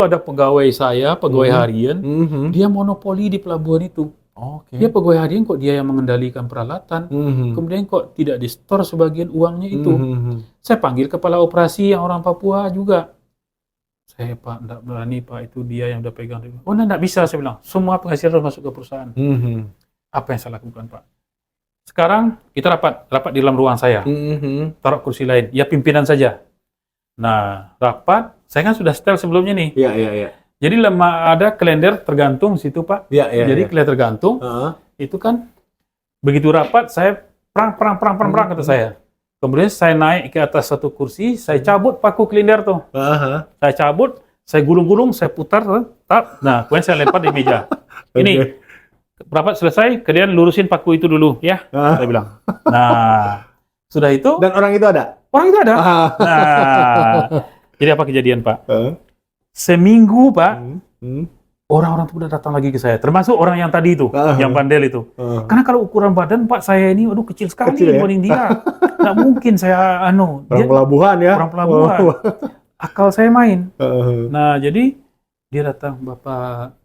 Ada pegawai saya, pegawai harian, dia monopoli di pelabuhan itu. Oke. Dia pegawai harian kok dia yang mengendalikan peralatan, kemudian kok tidak di-store sebagian uangnya itu. Saya panggil kepala operasi yang orang Papua juga. Saya, Pak, enggak berani, Pak, itu dia yang udah pegang. Oh, enggak bisa, saya bilang. Semua penghasilan harus masuk ke perusahaan. Apa yang saya lakukan, Pak? Sekarang kita rapat di dalam ruang saya. Taruh kursi lain, ya pimpinan saja. Nah, rapat, saya kan sudah setel sebelumnya nih. Iya. Jadi ada kalender tergantung situ, Pak. Jadi kalender tergantung, itu kan begitu rapat, saya perang kata saya. Kemudian saya naik ke atas satu kursi, saya cabut paku kalender tuh. Saya cabut, saya gulung-gulung, saya putar, nah, kemudian saya lempar di meja. Ini, rapat selesai, kalian lurusin paku itu dulu, ya, saya bilang. Nah, sudah itu. Dan orang itu ada? Orang itu ada. Nah, jadi apa kejadian, Pak? Seminggu, Pak, orang-orang itu udah datang lagi ke saya, termasuk orang yang tadi itu, yang bandel itu. Karena kalau ukuran badan Pak saya ini, waduh kecil sekali dibanding dia. Nggak mungkin saya orang pelabuhan ya. Orang pelabuhan. Akal saya main. Nah, jadi dia datang, Bapak,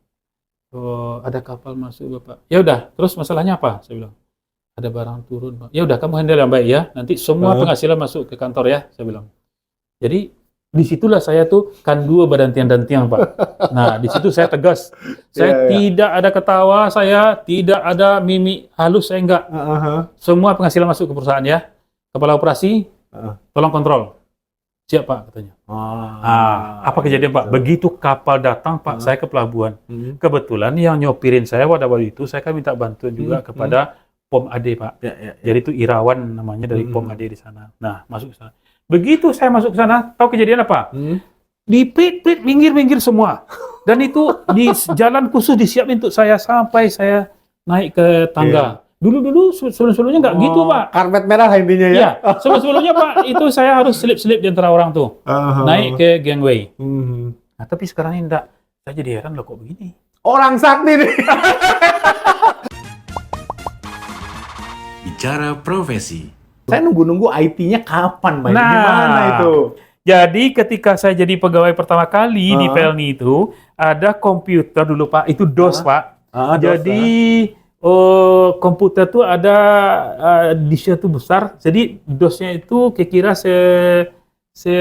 ada kapal masuk, Bapak. Ya udah, terus masalahnya apa? Saya bilang, ada barang turun, Pak. Ya udah, kamu handle yang baik ya. Nanti semua penghasilan masuk ke kantor ya, saya bilang. Jadi disitulah saya tuh kan dua badan tiang dan tiang, Pak. Nah, di situ saya tegas. Saya tidak ada ketawa, saya tidak ada mimik halus, saya enggak. Semua penghasilan masuk ke perusahaan ya. Kepala operasi, tolong kontrol. Siap, Pak, katanya. Apa kejadian, Pak? Begitu kapal datang, Pak, saya ke pelabuhan. Kebetulan yang nyopirin saya pada waktu itu, saya kan minta bantuan juga kepada POM AD, Pak. Jadi itu Irawan namanya dari POM AD di sana. Nah, masuk ke sana. Begitu saya masuk ke sana, tahu kejadian apa? Dipit-pit, minggir-minggir semua. Dan itu di jalan khusus disiapin untuk saya sampai saya naik ke tangga. Dulu-dulu sebelum-sebelumnya nggak gitu, Pak. Karpet merah intinya ya? Iya, sebelum-sebelumnya, Pak, itu saya harus selip-selip di antara orang tuh. Naik ke gangway. Nah, tapi sekarang ini enggak. Saya jadi heran, loh kok begini? Orang sakti nih. Bicara profesi. Saya nunggu-nunggu IT-nya kapan, Pak? Gimana itu? Jadi ketika saya jadi pegawai pertama kali di Pelni itu, ada komputer dulu, Pak. Itu DOS, Pak. Jadi komputer tuh ada disknya tuh besar. Jadi DOS-nya itu kira-kira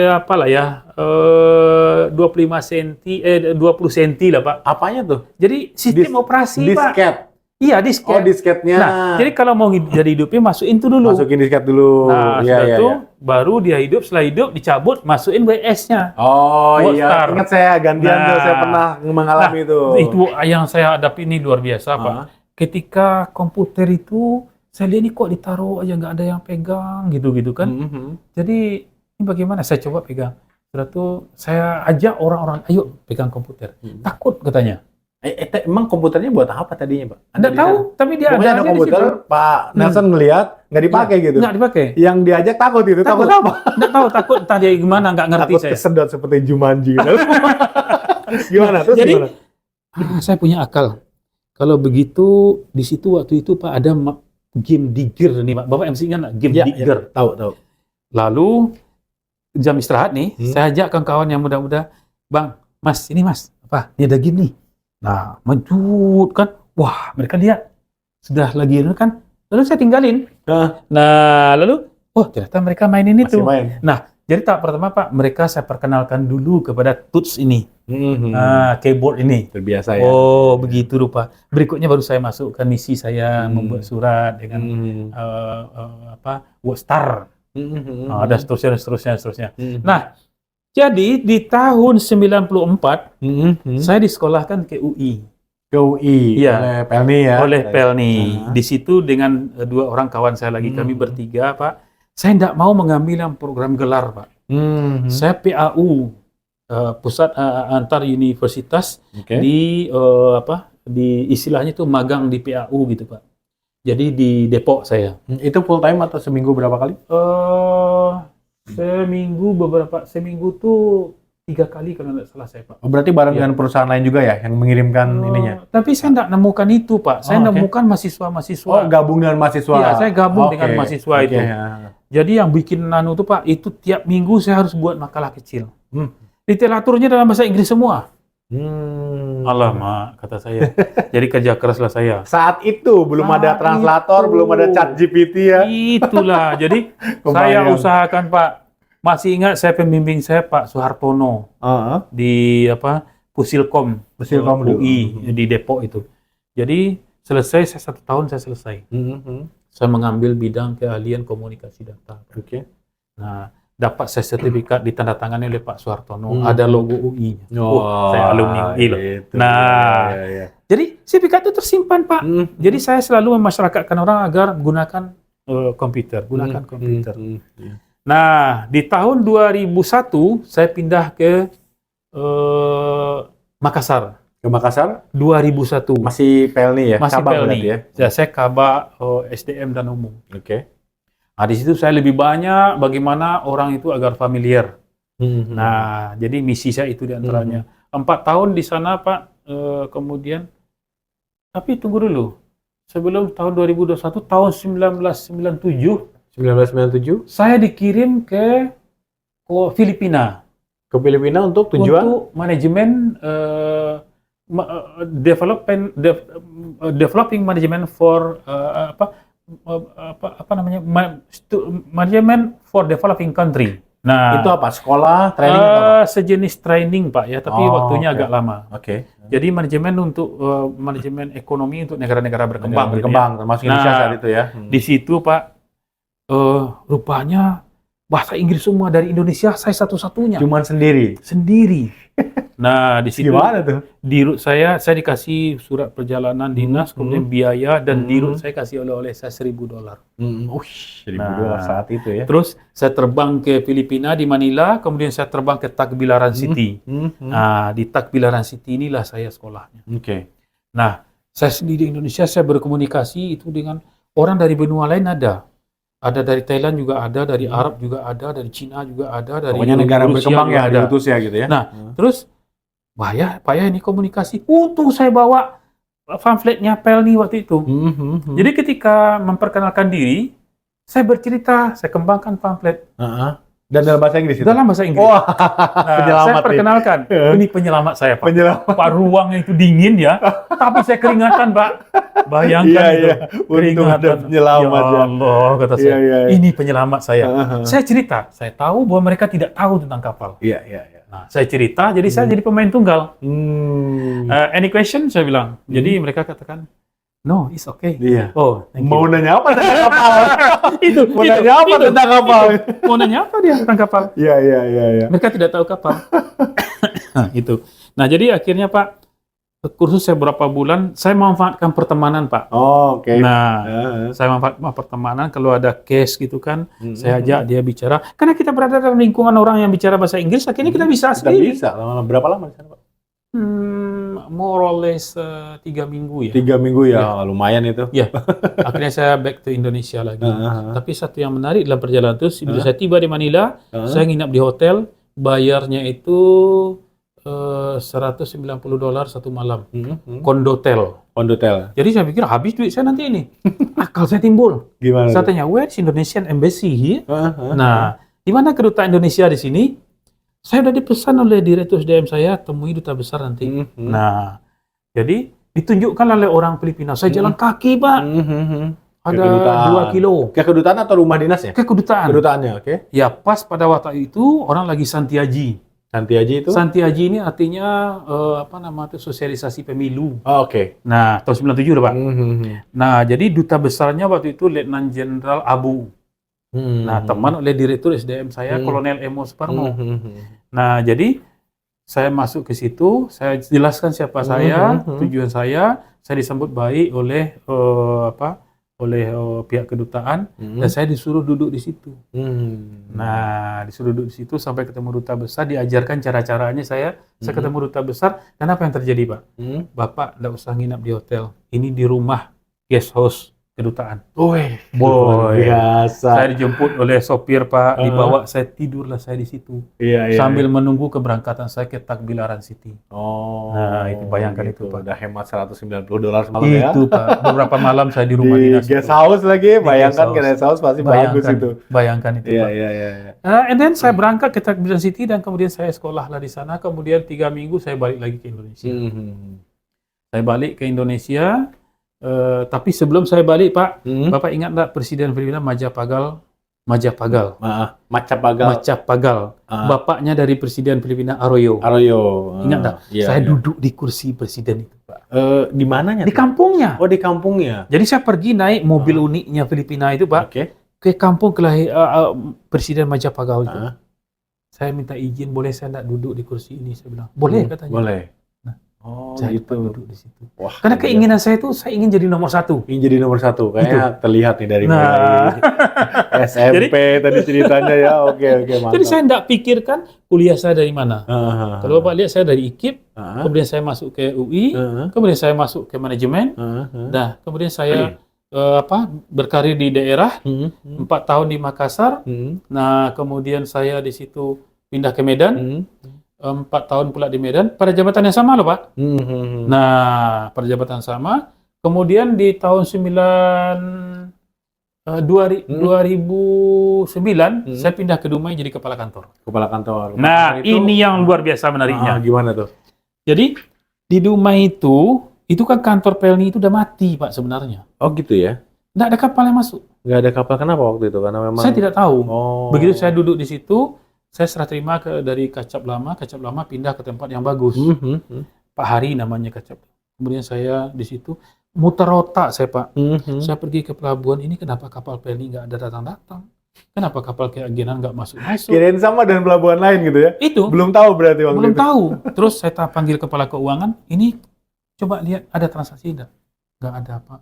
apalah ya, 25 cm, 20 cm lah, Pak. Apanya tuh? Jadi sistem operasi, Pak. Disket? Iya, disket. Oh, disketnya. Nah, jadi kalau mau jadi hidupnya, masukin itu dulu. Masukin disket dulu. Nah, setelah itu, baru dia hidup. Setelah hidup, dicabut, masukin WS-nya. Oh iya, ingat saya gantian tuh, saya pernah mengalami itu. Itu yang saya hadapi ini luar biasa, Pak. Ketika komputer itu, saya lihat ini kok ditaruh aja, nggak ada yang pegang, gitu-gitu kan. Jadi, ini bagaimana? Saya coba pegang. Setelah itu, saya ajak orang-orang, ayo pegang komputer. Takut, katanya. Emang komputernya buat apa tadinya, Pak? Anda tahu, tapi dia ada komputer, Pak Nelson ngelihat, nggak dipakai gitu. Nggak dipakai. Yang diajak takut gitu. Takut apa? Nggak tahu, takut entah dia gimana, nggak ngerti takut saya. Kesedot seperti Jumanji gitu. Gimana? Terus jadi, gimana? Saya punya akal. Kalau begitu, di situ waktu itu, Pak, ada game Digger nih, Pak. Bapak MC ingat nggak? Game Digger. Tahu. Lalu, jam istirahat nih, saya ajak kawan-kawan yang muda-muda, Bang, Mas, ini Mas, apa? Ini ada game nih. Nah, mencut kan, wah mereka lihat sudah lagi kan, lalu saya tinggalin. Nah, lalu, oh ternyata mereka mainin itu. Nah, jadi tahap pertama, Pak, mereka saya perkenalkan dulu kepada touch ini, keyboard ini. Terbiasa ya. Oh, begitu rupa. Berikutnya baru saya masukkan misi saya membuat surat dengan Wordstar. Ada seterusnya. Nah. Jadi di tahun 94 saya disekolahkan ke UI. Ke UI, ya, oleh Pelni ya? Oleh Pelni. Di situ dengan dua orang kawan saya lagi, kami bertiga, Pak. Saya tidak mau mengambil yang program gelar, Pak. Saya PAU, Pusat Antar Universitas, di istilahnya itu magang di PAU gitu, Pak. Jadi di Depok saya. Itu full time atau seminggu berapa kali? Seminggu tuh 3 kali kalau nggak salah saya, Pak. Oh, berarti bareng dengan perusahaan lain juga ya yang mengirimkan ininya? Tapi saya nggak nemukan itu, Pak. Saya nemukan mahasiswa-mahasiswa. Oh, gabung dengan mahasiswa? Iya, saya gabung dengan mahasiswa itu. Jadi yang bikin nano itu, Pak, itu tiap minggu saya harus buat makalah kecil. Literaturnya dalam bahasa Inggris semua. Alamak, kata saya. Jadi kerja keraslah saya. Saat itu belum ada translator, belum ada chat GPT ya. Itulah. Jadi saya usahakan Pak. Masih ingat saya pembimbing saya Pak Soehartono di Pusilkom UI di Depok itu. Jadi selesai saya 1 tahun saya selesai. Saya mengambil bidang keahlian komunikasi data. Nah, dapat saya sertifikat ditandatangani oleh Pak Soehartono, ada logo UI. Saya alumni UI loh. Gitu. Nah, jadi sertifikat itu tersimpan Pak. Jadi saya selalu memasyarakatkan orang agar gunakan komputer. Nah, di tahun 2001 saya pindah ke Makassar. Ke Makassar? 2001. Masih Pelni ya? Masih Kabak Pelni. Ya? Saya Kabak SDM dan Umum. Oke. Nah, di situ saya lebih banyak bagaimana orang itu agar familiar. Nah, jadi misi saya itu diantaranya. 4 tahun di sana, Pak. Kemudian, tapi tunggu dulu. Sebelum tahun 2021, tahun 1997, saya dikirim ke Filipina. Ke Filipina untuk tujuan? Untuk manajemen developing management for manajemen for developing country. Nah, itu apa? Sekolah, training atau apa? Sejenis training Pak ya, tapi waktunya agak lama. Jadi manajemen untuk manajemen ekonomi untuk negara-negara berkembang. Termasuk Indonesia saat itu ya. Di situ Pak, rupanya bahasa Inggris semua dari Indonesia, saya satu-satunya. Cuman sendiri. Nah, di situ gimana tuh? Dirut saya dikasih surat perjalanan dinas, kemudian biaya, dan dirut saya kasih oleh saya $1.000. $1.000 saat itu ya. Terus saya terbang ke Filipina di Manila, kemudian saya terbang ke Tagbilaran City. Nah, di Tagbilaran City inilah saya sekolahnya. Nah, saya sendiri di Indonesia, saya berkomunikasi itu dengan orang dari benua lain ada. Ada dari Thailand juga ada, dari Arab juga ada, dari Cina juga ada, dari pokoknya negara berkembang ya, diutus ya gitu ya. Nah, terus Pak ya ini komunikasi. Untung saya bawa pamfletnya Pelni waktu itu. Jadi ketika memperkenalkan diri, saya bercerita, saya kembangkan pamflet. Dan dalam bahasa Inggris itu? Dalam bahasa Inggris. Wah, saya perkenalkan, ini penyelamat saya Pak. Pak, ruangnya itu dingin ya, tapi saya keringatan Pak. Bayangkan itu. Keringatan. Penyelamat ya Allah, kata saya. Ini penyelamat saya. Saya cerita, saya tahu bahwa mereka tidak tahu tentang kapal. Nah, saya cerita, jadi saya jadi pemain tunggal. Any question? Saya bilang. Jadi mereka katakan, no, it's okay. Oh, mau nanya apa tentang kapal? Mau nanya apa tentang kapal? Mau nanya apa dia tentang kapal? Iya. Mereka tidak tahu kapal. Nah, itu. Nah, jadi akhirnya Pak, kursus saya berapa bulan, saya memanfaatkan pertemanan Pak. Nah, saya memanfaatkan pertemanan, kalau ada case gitu kan, saya ajak dia bicara. Karena kita berada dalam lingkungan orang yang bicara bahasa Inggris, akhirnya kita bisa sendiri. Berapa lama di sana Pak? More or less 3 minggu ya. 3 minggu ya, lumayan itu. Ya, akhirnya saya back to Indonesia lagi. Tapi satu yang menarik dalam perjalanan itu, bila saya tiba di Manila, saya nginap di hotel, bayarnya itu $190 satu malam. Kondotel. Jadi saya pikir habis duit saya nanti ini. Akal saya timbul. Gimana? Saya tanya, where is Indonesian Embassy here? Nah, di mana kedutaan Indonesia di sini? Saya sudah dipesan oleh Direktur SDM saya, temui duta besar nanti. Nah, jadi ditunjukkan oleh orang Filipina. Saya jalan kaki, Pak. Ada 2 kilo. Ke kedutaan atau rumah dinas ya? Ke kedutaan. Kedutaannya, oke. Ya, pas pada waktu itu orang lagi Santiaji. Santiaji itu? Santiaji ini artinya sosialisasi pemilu. Nah, tahun 97 udah Pak. Nah, jadi duta besarnya waktu itu Letnan Jenderal Abu. Nah, teman oleh Direktur SDM saya, Kolonel Emo Suparno. Nah, jadi saya masuk ke situ, saya jelaskan siapa saya, tujuan saya disambut baik oleh pihak kedutaan, dan saya disuruh duduk di situ. Nah, disuruh duduk di situ sampai ketemu duta besar, diajarkan cara-caranya saya ketemu duta besar, dan apa yang terjadi Pak? Bapak tidak usah nginap di hotel, ini di rumah guest house. kedutaan. Wih, Boy, biasa. saya dijemput oleh sopir Pak, dibawa, saya tidurlah saya di situ. Iya, iya. Sambil menunggu keberangkatan saya ke Takbilaran City. Oh, Nah, itu bayangkan itu, Pak. Udah hemat $190 semalam ya. Itu Pak, beberapa malam saya di rumah Di dinas. guest house lagi, bayangkan guest ke guest house pasti bagus itu. Bayangkan itu, Iya, Pak. iya, iya. And then saya berangkat ke Takbilaran City dan kemudian saya sekolah lah di sana. Kemudian 3 minggu saya balik lagi ke Indonesia. Saya balik ke Indonesia. Tapi sebelum saya balik, Pak, Bapak ingat nggak Presiden Filipina Macapagal? Macapagal. Bapaknya dari Presiden Filipina Arroyo. Ingat nggak? Iya, saya duduk di kursi presiden itu, Pak. Di mananya? Di kampungnya. Oh, di kampungnya. Jadi saya pergi naik mobil uniknya Filipina itu, Pak. Ke kampung Presiden Macapagal itu. Saya minta izin, boleh saya nggak duduk di kursi ini? Saya bilang, boleh katanya. Boleh. Oh, saya duduk di situ. Wah, karena keinginan saya itu, saya ingin jadi nomor 1. Ingin jadi nomor 1, kayaknya terlihat nih dari mulai SMP tadi ceritanya ya. Oke, mantap. Jadi saya tidak pikirkan kuliah saya dari mana. Kalau Bapak lihat saya dari IKIP, kemudian saya masuk ke UI, kemudian saya masuk ke manajemen, nah kemudian saya berkarir di daerah, 4 tahun di Makassar, nah kemudian saya di situ pindah ke Medan. 4 tahun pula di Medan, pada jabatan yang sama loh Pak. Nah, pada jabatan sama. Kemudian di tahun 2009, saya pindah ke Dumai jadi kepala kantor. Nah, ini yang luar biasa menariknya. Gimana tuh? Jadi, di Dumai itu kan kantor Pelni itu udah mati Pak sebenarnya. Oh gitu ya? Nggak ada kapal yang masuk. Nggak ada kapal, kenapa waktu itu? Karena memang... Saya tidak tahu. Oh. Begitu saya duduk di situ, saya serah terima dari Kacap Lama pindah ke tempat yang bagus. Pak Hari namanya Kacap. Kemudian saya di situ muter otak saya Pak. Saya pergi ke pelabuhan, ini kenapa kapal Pelni nggak ada datang-datang? Kenapa kapal keagenan nggak masuk-masuk? Kirain sama dengan pelabuhan lain gitu ya? Itu. Belum tahu berarti waktu belum itu? tahu. Terus saya panggil kepala keuangan, ini coba lihat ada transaksi enggak? Nggak ada Pak.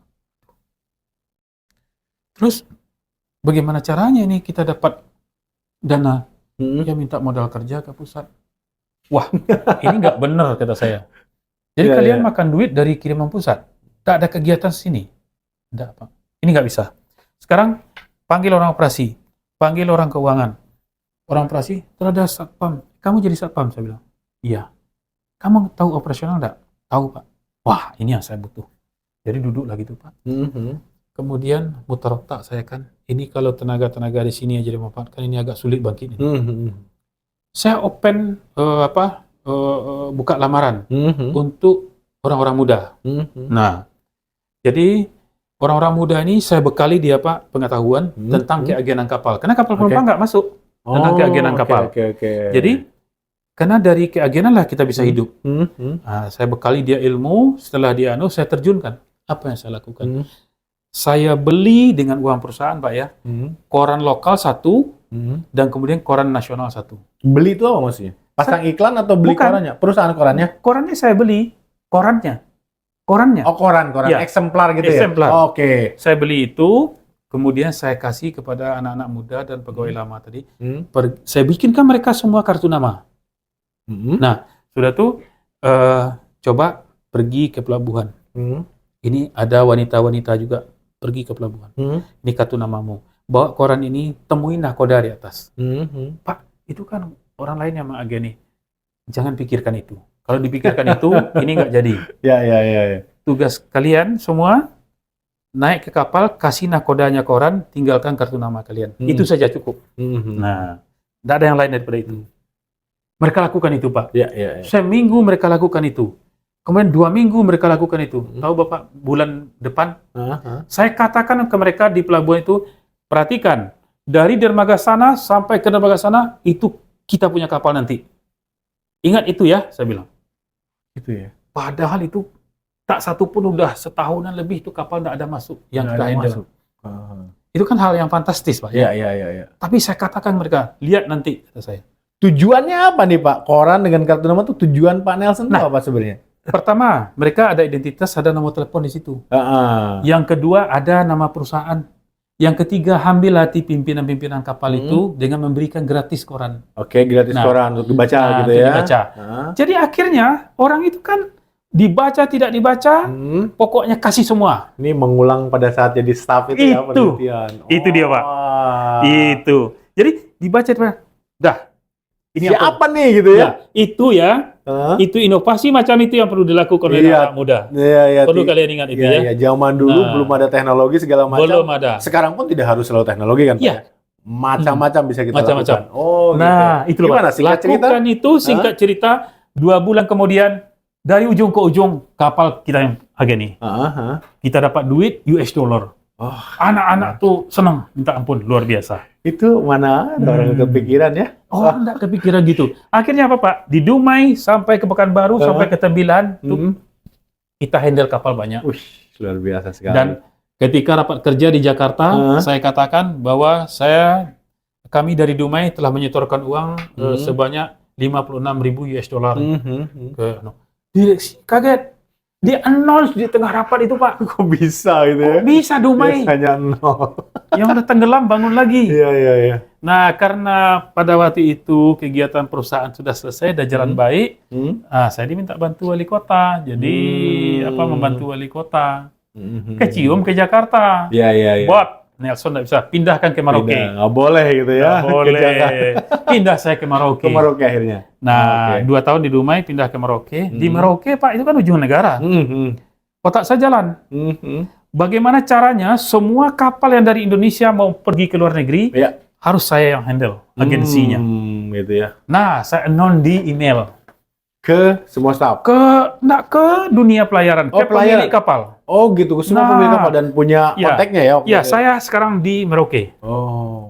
Terus bagaimana caranya ini kita dapat dana? Dia minta modal kerja ke pusat. Wah, ini nggak benar kata saya. Jadi kalian makan duit dari kiriman pusat. Tak ada kegiatan sini. Tidak, Pak. Ini nggak bisa. Sekarang panggil orang operasi, panggil orang keuangan. Orang operasi, terada satpam. Kamu jadi satpam, saya bilang. Iya. Kamu tahu operasional nggak? Tahu, Pak. Wah, ini yang saya butuh. Jadi duduk lagi tuh, Pak. Kemudian muter otak saya kan, ini kalau tenaga-tenaga di sini aja dimanfaatkan, ini agak sulit bangkit ini. Saya open buka lamaran untuk orang-orang muda. Nah, jadi orang-orang muda ini saya bekali dia Pak pengetahuan tentang keagenan kapal. Karena kapal penumpang nggak masuk tentang keagenan kapal. Jadi karena dari keagenan lah kita bisa hidup. Nah, saya bekali dia ilmu, setelah dia saya terjunkan. Apa yang saya lakukan? Saya beli dengan uang perusahaan, Pak ya, koran lokal 1, dan kemudian koran nasional 1. Beli itu apa maksudnya? Pasang iklan atau beli korannya? Perusahaan korannya? Korannya saya beli, korannya. Oh koran ya. Eksemplar gitu eksemplar. Ya? Oke. Saya beli itu, kemudian saya kasih kepada anak-anak muda dan pegawai lama tadi. Saya bikinkan mereka semua kartu nama. Nah, sudah tuh coba pergi ke pelabuhan. Ini ada wanita-wanita juga. Pergi ke pelabuhan. Ini kartu namamu. Bawa koran ini, temuin nakoda di atas. Pak, itu kan orang lain yang mengageni. Jangan pikirkan itu. Kalau dipikirkan itu, ini nggak jadi. Ya. Tugas kalian semua, naik ke kapal, kasih nakodanya koran, tinggalkan kartu nama kalian. Itu saja cukup. Nah, nggak ada yang lain daripada itu. Mereka lakukan itu, Pak. Ya. Seminggu mereka lakukan itu. Kemudian 2 minggu mereka lakukan itu. Tahu Bapak, bulan depan, saya katakan ke mereka di pelabuhan itu, perhatikan, dari dermaga sana sampai ke dermaga sana, itu kita punya kapal nanti. Ingat itu ya, saya bilang. Itu ya. Padahal itu, tak satu pun udah setahunan lebih itu kapal tidak ada masuk. Yang kita handle. Itu kan hal yang fantastis, Pak. Ya. Tapi saya katakan mereka, lihat nanti, kata saya. Tujuannya apa nih Pak? Koran dengan kartu nama itu tujuan Pak Nelson itu apa sebenarnya? Pertama, mereka ada identitas, ada nomor telepon di situ. Yang kedua, ada nama perusahaan. Yang ketiga, ambil hati pimpinan-pimpinan kapal itu dengan memberikan gratis koran. Oke, gratis koran untuk dibaca gitu ya. Dibaca. Jadi akhirnya, orang itu kan dibaca tidak dibaca, pokoknya kasih semua. Ini mengulang pada saat jadi staff itu ya, penelitian. Itu dia, Pak. Itu. Jadi dibaca, dah. Ini siapa nih gitu ya? Itu inovasi macam itu yang perlu dilakukan oleh anak muda. Perlu kalian ingat itu ya. Zaman dulu belum ada teknologi segala macam. Belum ada. Sekarang pun tidak harus selalu teknologi kan, Pak? Iya. Macam-macam bisa kita lakukan. Oh, nah, gitu. Itu loh. Gimana singkat cerita? Lakukan itu singkat cerita 2 bulan kemudian dari ujung ke ujung kapal kita yang agen nih. Kita dapat duit US dollar. Anak-anak tuh senang, minta ampun, luar biasa. Itu mana orang kepikiran ya? Enggak kepikiran gitu. Akhirnya apa, Pak? Di Dumai sampai ke Pekanbaru sampai ke Tembilan, tuh kita handle kapal banyak. Luar biasa sekali. Dan ketika rapat kerja di Jakarta, saya katakan bahwa kami dari Dumai telah menyetorkan uang sebanyak 56.000 US dollar ke direksi. Kaget. Dia announce di tengah rapat itu, Pak. Kok bisa gitu ya? Kok bisa Dumai? Biasanya nol. Yang udah tenggelam bangun lagi. Iya. Nah, karena pada waktu itu kegiatan perusahaan sudah selesai dan jalan baik, saya diminta bantu wali kota. Jadi membantu wali kota. Kecium ke Jakarta. Iya. Buat Nelson nggak bisa pindahkan ke Merauke. Nggak boleh gitu ya. Nggak boleh. Pindah saya ke Merauke. Ke Merauke akhirnya. Nah, 2 tahun di Dumai pindah ke Merauke. Di Merauke, Pak, itu kan ujung negara. Otak saya jalan. Bagaimana caranya semua kapal yang dari Indonesia mau pergi ke luar negeri harus saya yang handle agensinya. Gitu ya. Nah, saya announce di email ke semua staff. Ke dunia pelayaran, ke pemilik kapal. Oh gitu, semua pemilik kapal dan punya kontaknya ya? Ya, saya sekarang di Merauke.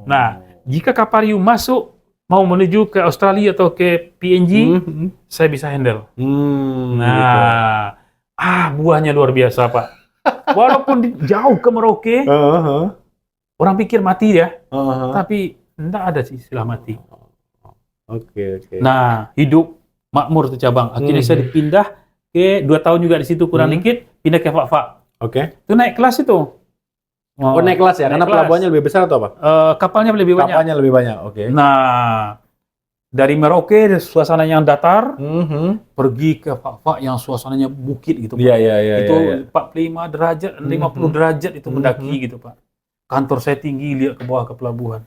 Nah, jika kapal Riu masuk mau menuju ke Australia atau ke PNG, saya bisa handle. Nah, buahnya luar biasa, Pak. Walaupun jauh ke Merauke, orang pikir mati ya, tapi enggak ada sih istilah mati. Oke. Nah, hidup makmur tuh cabang. Akhirnya saya dipindah ke 2 tahun juga di situ kurang dikit, pindah ke Fak-Fak. Itu naik kelas itu. Naik kelas ya? Karena pelabuhannya lebih besar atau apa? Kapalnya lebih banyak. Kapalnya lebih banyak, oke. Nah, dari Merauke suasana yang datar, pergi ke Fak-Fak yang suasananya bukit gitu, Pak. Iya. Itu 45 derajat, 50 derajat itu mendaki gitu, Pak. Kantor saya tinggi, lihat ke bawah ke pelabuhan.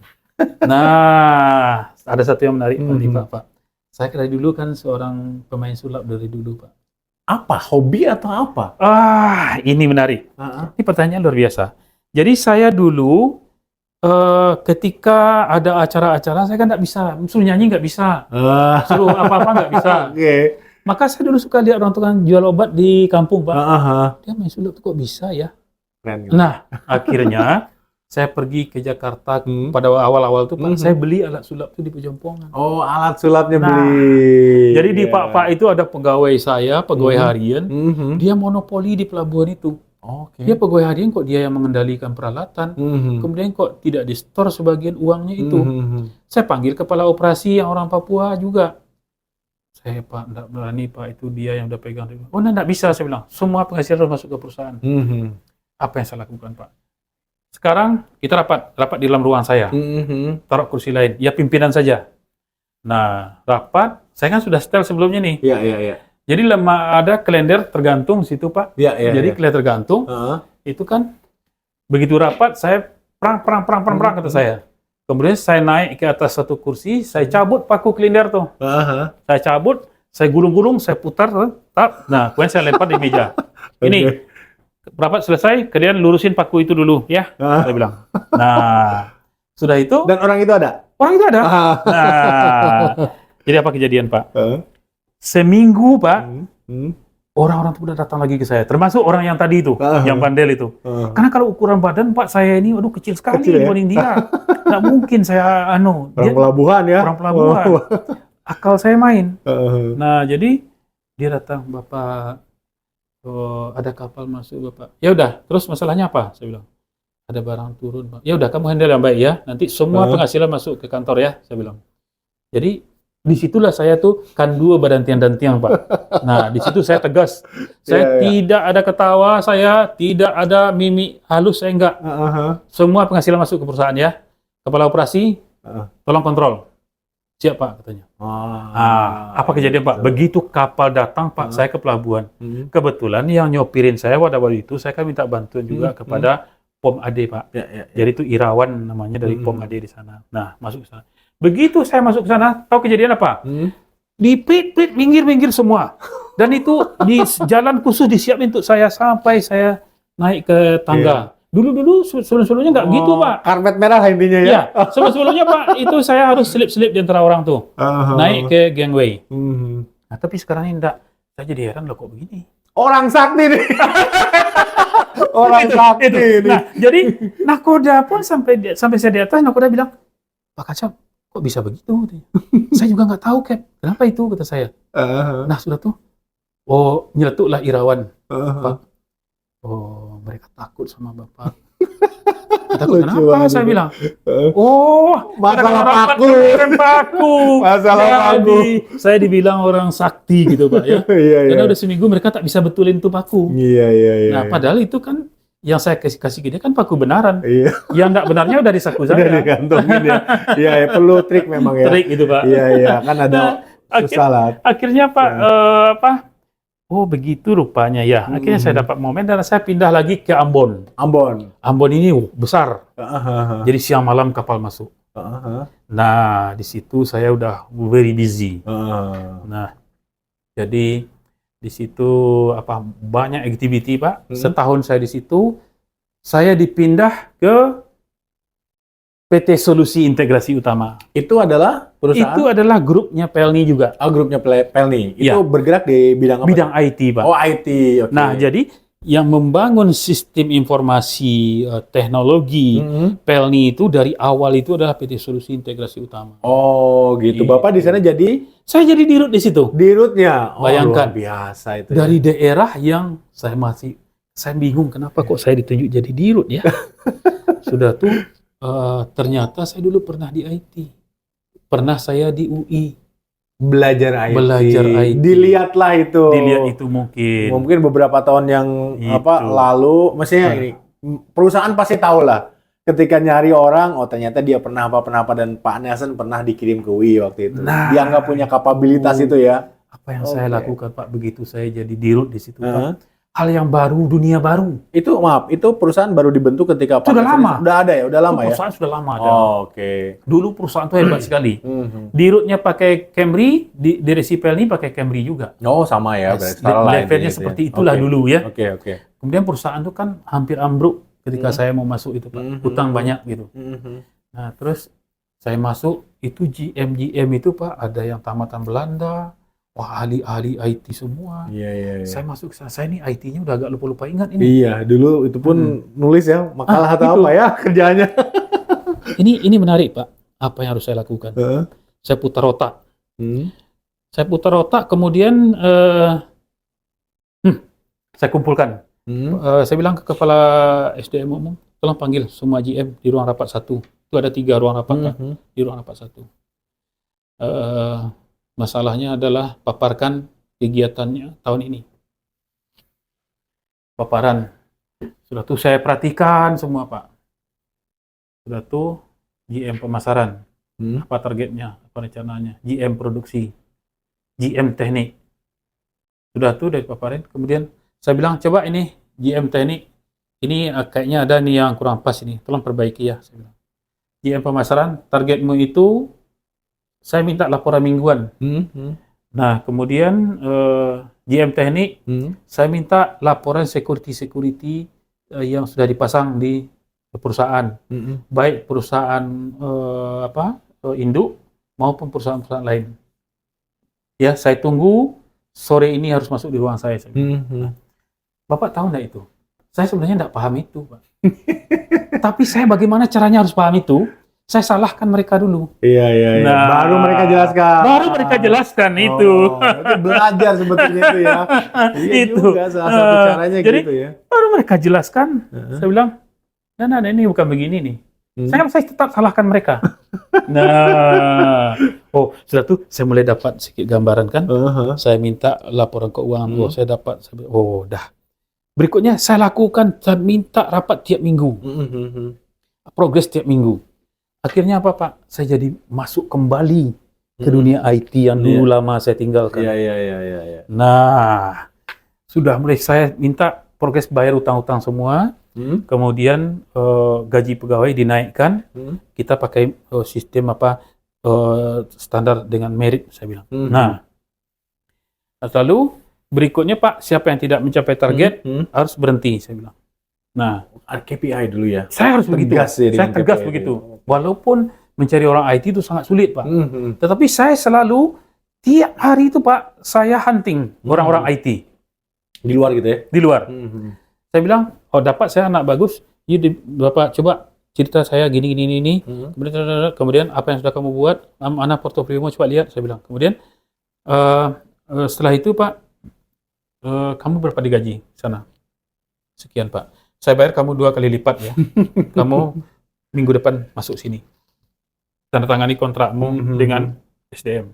Nah, ada satu yang menarik di Pak. Saya dari dulu kan seorang pemain sulap dari dulu, Pak. Apa? Hobi atau apa? Ini menarik. Ini pertanyaan luar biasa. Jadi saya dulu ketika ada acara-acara saya kan nggak bisa, suruh nyanyi nggak bisa, suruh apa-apa nggak bisa. Maka saya dulu suka lihat orang tukang jual obat di kampung, Pak. Dia main sulap tuh kok bisa ya? Keren. Nah, akhirnya saya pergi ke Jakarta pada awal-awal tuh, Pak, saya beli alat sulap tuh di Pejompongan. Oh, alat sulapnya beli. Jadi di Pak itu ada pegawai saya, pegawai harian, dia monopoli di pelabuhan itu. Dia pegawai harian kok dia yang mengendalikan peralatan, kemudian kok tidak di-store sebagian uangnya itu. Saya panggil kepala operasi yang orang Papua juga. Saya, Pak, enggak berani, Pak, itu dia yang udah pegang. Oh, enggak bisa, saya bilang. Semua penghasilan harus masuk ke perusahaan. Apa yang saya lakukan, Pak? Sekarang kita rapat di dalam ruang saya, taruh kursi lain, ya pimpinan saja. Nah, rapat, saya kan sudah setel sebelumnya nih. Iya. Jadi ada kalender tergantung situ, Pak. Jadi kalender tergantung, itu kan begitu rapat, saya perang kata saya. Kemudian saya naik ke atas satu kursi, saya cabut paku kalender tuh. Saya cabut, saya gulung-gulung, saya putar, nah kemudian saya lempar di meja. Ini. Rapat selesai, kalian lurusin paku itu dulu, ya. Saya bilang. Nah, sudah itu. Dan orang itu ada? Orang itu ada. Nah, jadi apa kejadian, Pak? Seminggu, Pak, orang-orang itu udah datang lagi ke saya. Termasuk orang yang tadi itu, yang bandel itu. Karena kalau ukuran badan, Pak, saya ini, waduh, kecil sekali dibanding dia. Nggak mungkin saya, orang pelabuhan ya? Orang pelabuhan. Akal saya main. Nah, jadi dia datang, Bapak, ada kapal masuk, Bapak. Ya udah, terus masalahnya apa? Saya bilang, ada barang turun, Pak. Ya udah, kamu handle yang baik ya. Nanti semua penghasilan masuk ke kantor ya, saya bilang. Jadi disitulah saya tuh kan 2 badan tiang dan tiang, Pak. Nah, di situ saya tegas. Saya tidak ada ketawa, saya tidak ada mimik halus, saya enggak. Semua penghasilan masuk ke perusahaan ya. Kepala operasi, tolong kontrol. Siap, Pak, katanya. Apa kejadian Pak? Begitu kapal datang Pak, saya ke pelabuhan. Kebetulan yang nyopirin saya pada waktu itu, saya kan minta bantuan juga kepada POM AD Pak. Jadi itu Irawan namanya dari POM AD di sana. Nah, masuk ke sana. Begitu saya masuk ke sana, tahu kejadian apa? Diprit-prit, minggir-minggir semua. Dan itu di jalan khusus disiapin untuk saya sampai saya naik ke tangga. Dulu-dulu sebelum-sebelumnya nggak gitu Pak. Karpet merah lah intinya ya. Iya, sebelum-sebelumnya Pak, itu saya harus selip-selip di antara orang tuh. Naik ke gangway. Nah, tapi sekarang ini enggak. Saya jadi heran loh kok begini. Orang sakti nih. Orang sakti nih. Nah, jadi nakoda pun sampai saya di atas, nakoda bilang, Pak Kacap, kok bisa begitu? Saya juga nggak tahu, Cap. Kenapa itu, kata saya. Nah, sudah tuh. Oh, nyeletuklah Irawan. Pak. Oh, mereka takut sama Bapak. Takut kenapa? Saya bilang. Oh, masalah paku. Masalah paku. Saya dibilang orang sakti gitu Pak ya. Karena udah seminggu mereka tak bisa betulin tuh paku. Iya. Nah, padahal itu kan yang saya kasih dia kan paku benaran. Yang enggak benarnya udah di saku saya. Udah digantungin ya. Iya, perlu trik memang ya. Trik itu Pak. Iya, kan ada susah lah. Akhirnya Pak oh begitu rupanya ya. Akhirnya saya dapat momen dan saya pindah lagi ke Ambon. Ambon ini besar. Jadi siang malam kapal masuk. Nah di situ saya udah very busy. Nah jadi di situ banyak activity Pak. Setahun saya di situ, saya dipindah ke PT Solusi Integrasi Utama. Itu adalah perusahaan? Itu adalah grupnya Pelni juga. Oh, grupnya Pelni. Itu bergerak di bidang apa? Bidang IT, Pak. Oh, IT. Okay. Nah, jadi yang membangun sistem informasi teknologi Pelni itu dari awal itu adalah PT Solusi Integrasi Utama. Oh, gitu. Bapak di sana jadi? Saya jadi dirut di situ. Dirutnya? Oh, bayangkan. Luar biasa itu. Dari daerah yang saya bingung kenapa kok saya ditunjuk jadi dirut ya. Sudah tuh ternyata saya dulu pernah di IT. Pernah saya di UI. Belajar IT. Dilihat itu mungkin. Mungkin beberapa tahun yang lalu, maksudnya ini perusahaan pasti tahu lah. Ketika nyari orang, oh ternyata dia pernah apa dan Pak Nelson pernah dikirim ke UI waktu itu. Dia nggak punya kapabilitas itu ya. Apa yang saya lakukan Pak begitu saya jadi dirut di situ Pak. Hal yang baru, dunia baru. Itu perusahaan baru dibentuk ketika Pak sudah lama. Sudah ada ya, udah lama ya. Perusahaan sudah lama ada. Oke. Dulu perusahaan itu hebat sekali. Dirutnya pakai Camry, Diresi Pelni pakai Camry juga. Oh sama ya. Levelnya seperti itulah dulu ya. Oke. Kemudian perusahaan itu kan hampir ambruk ketika saya mau masuk itu Pak. Hutang banyak gitu. Nah terus saya masuk itu GM itu Pak ada yang tamatan Belanda. Wah, ahli-ahli IT semua. Iya. Saya masuk, saya ini IT-nya udah agak lupa-lupa ingat ini. Iya, dulu itu pun nulis ya, makalah atau apa ya kerjaannya. Ini menarik Pak, apa yang harus saya lakukan. Saya putar otak. Saya putar otak, kemudian saya kumpulkan. Saya bilang ke kepala SDM umum, tolong panggil semua GM di ruang rapat 1. Itu ada 3 ruang rapat Pak, di ruang rapat 1. Masalahnya adalah paparkan kegiatannya tahun ini. Paparan. Sudah tuh saya perhatikan semua Pak. Sudah tuh GM pemasaran. Apa targetnya, apa rencananya. GM produksi. GM teknik. Sudah tuh dari paparan. Kemudian saya bilang, coba ini GM teknik. Ini kayaknya ada nih yang kurang pas ini. Tolong perbaiki ya. Saya bilang. GM pemasaran, targetmu itu saya minta laporan mingguan. Nah, kemudian GM teknik, saya minta laporan security yang sudah dipasang di perusahaan, baik perusahaan induk maupun perusahaan-perusahaan lain. Ya, saya tunggu sore ini harus masuk di ruang saya. Nah, Bapak tahu nggak itu? Saya sebenarnya nggak paham itu, Pak. Tapi saya bagaimana caranya harus paham itu? Saya salahkan mereka dulu. Iya. Nah, baru mereka jelaskan. Itu. Belajar sebetulnya itu ya. Itu juga salah satu caranya jadi, gitu ya. Baru mereka jelaskan. Saya bilang, nah ini bukan begini nih. Saya tetap salahkan mereka. Sudah tuh saya mulai dapat sedikit gambaran kan. Saya minta laporan keuangan. Saya dapat. Dah. Berikutnya saya lakukan, saya minta rapat tiap minggu. Progres tiap minggu. Akhirnya apa Pak? Saya jadi masuk kembali ke dunia IT yang dulu lama saya tinggalkan. Iya. Nah, sudah mulai saya minta progres bayar utang-utang semua. Kemudian gaji pegawai dinaikkan. Kita pakai sistem standar dengan merit, saya bilang. Nah, lalu berikutnya Pak, siapa yang tidak mencapai target harus berhenti, saya bilang. Nah, KPI dulu ya. Saya harus begitu. Saya tegas begitu. Walaupun mencari orang IT itu sangat sulit, Pak. Tetapi saya selalu tiap hari itu, Pak, saya hunting orang-orang IT. Di luar gitu ya? Di luar. Saya bilang, dapat saya anak bagus, Bapak coba cerita saya gini. Kemudian apa yang sudah kamu buat, mana portofoliomu, coba lihat, saya bilang. Kemudian setelah itu, Pak, kamu berapa digaji sana? Sekian, Pak. Saya bayar kamu 2 kali lipat ya. Kamu minggu depan masuk sini. Tanda tangani kontrakmu dengan SDM.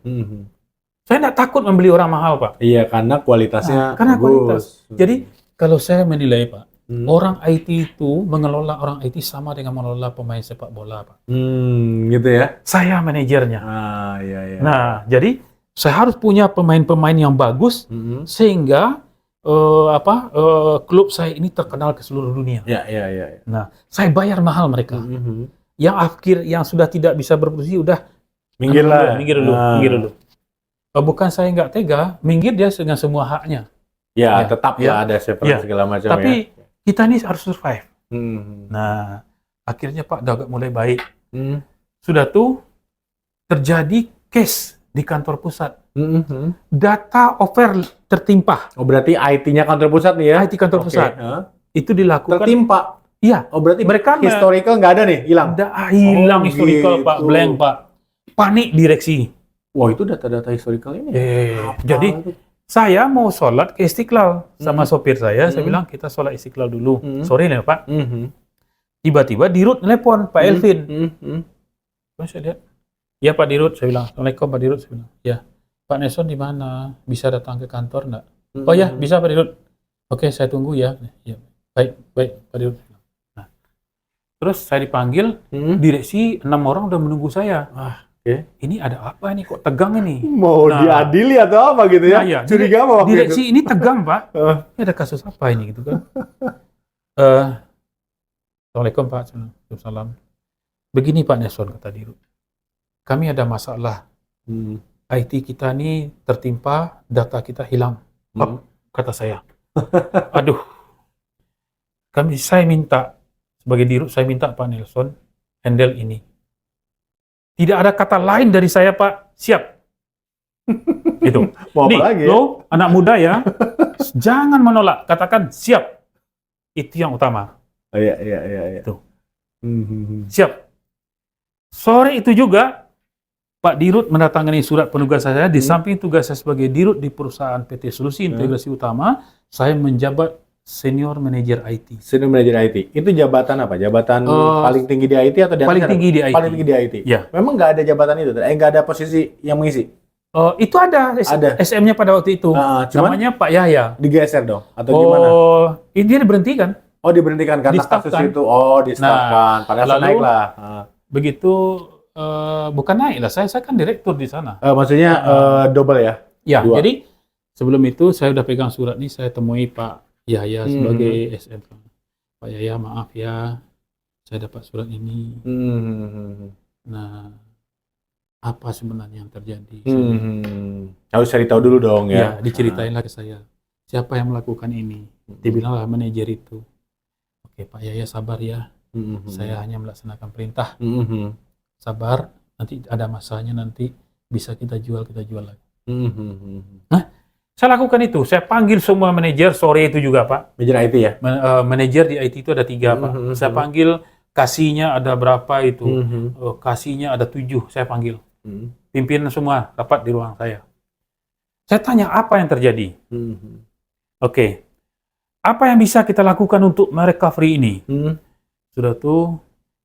Saya tidak takut membeli orang mahal, Pak. Iya, karena kualitasnya karena bagus. kualitas. Jadi kalau saya menilai, Pak, orang IT itu mengelola orang IT sama dengan mengelola pemain sepak bola, Pak. Gitu ya? Saya manajernya. Iya. Nah, jadi saya harus punya pemain-pemain yang bagus sehingga klub saya ini terkenal ke seluruh dunia. Iya. Nah, saya bayar mahal mereka. Yang sudah tidak bisa berproduksi udah minggir dulu. Bukan saya nggak tega, minggir dia dengan semua haknya. Ya, tetap ada severance segala macam. Tapi kita ini harus survive. Nah, akhirnya Pak udah mulai baik. Sudah tuh terjadi case di kantor pusat. Data over tertimpa. Oh, berarti IT-nya kantor pusat nih ya? IT kantor pusat. Itu dilakukan. Tertimpa? Iya. Oh, berarti mereka historical nggak ada nih? Hilang? Hilang historical, gitu. Pak. Blank, Pak. Panik direksi. Wah, itu data-data historical ini? Jadi, saya mau sholat ke Istiqlal sama sopir saya. Saya bilang, kita sholat Istiqlal dulu. Sore nih, Pak. Tiba-tiba Dirut telepon, Pak Elvin. Terus saya lihat, ya Pak Dirut, saya bilang. Assalamualaikum Pak Dirut, saya bilang. Ya, Pak Nelson di mana? Bisa datang ke kantor enggak? Oh ya, bisa Pak Dirut. Oke, saya tunggu ya. Ya, baik Pak Dirut. Nah, terus saya dipanggil, direksi 6 orang udah menunggu saya. Ini ada apa ini? Kok tegang ini? Mau diadili atau apa gitu ya? Curiga mau. Direksi ini tegang, Pak. Ini ada kasus apa ini gitu kan? Assalamualaikum Pak. Waalaikumsalam. Begini Pak Nelson, kata Dirut. Kami ada masalah. IT kita ini tertimpa, data kita hilang. Kata saya. Aduh. Saya minta, sebagai Dirut, saya minta Pak Nelson handle ini. Tidak ada kata lain dari saya, Pak. Siap. Itu. Mau apa lagi? Lo, anak muda ya, jangan menolak. Katakan siap. Itu yang utama. Iya. Itu. Siap. Sore itu juga, Pak Dirut mendatangani surat penugasan saya. Di samping tugas saya sebagai Dirut di perusahaan PT Solusi Integrasi Utama, saya menjabat Senior Manager IT. Senior Manager IT. Itu jabatan apa? Jabatan paling tinggi di IT atau di paling tinggi di IT? Paling tinggi di IT. Ya. Memang nggak ada jabatan itu? Nggak ada posisi yang mengisi? Itu ada. SM-nya pada waktu itu. Namanya Pak Yahya. Digeser dong? Atau gimana? Ini dia diberhentikan. Oh, diberhentikan karena kasus itu. Oh, di-stafkan. Padahal naik lah. Begitu, bukan naik lah. Saya kan direktur di sana. Maksudnya double ya? Ya, jadi sebelum itu saya udah pegang surat ini, saya temui Pak Yahya sebagai SM. Pak Yahya, maaf ya, saya dapat surat ini. Nah, apa sebenarnya yang terjadi? Harus cari tahu dulu dong ya. Ya, diceritainlah ke saya. Siapa yang melakukan ini? Dibilanglah manajer itu. Oke, Pak Yahya sabar ya. Saya hanya melaksanakan perintah. Sabar, nanti ada masanya, nanti bisa kita jual lagi. Nah, saya lakukan itu. Saya panggil semua manajer sore itu juga, Pak. Manajer IT ya? Manajer di IT itu ada 3, Pak. Saya panggil kasihnya ada berapa itu. Kasihnya ada 7, saya panggil. Pimpinan semua rapat di ruang saya. Saya tanya apa yang terjadi. Oke. Apa yang bisa kita lakukan untuk merecovery ini? Sudah tuh,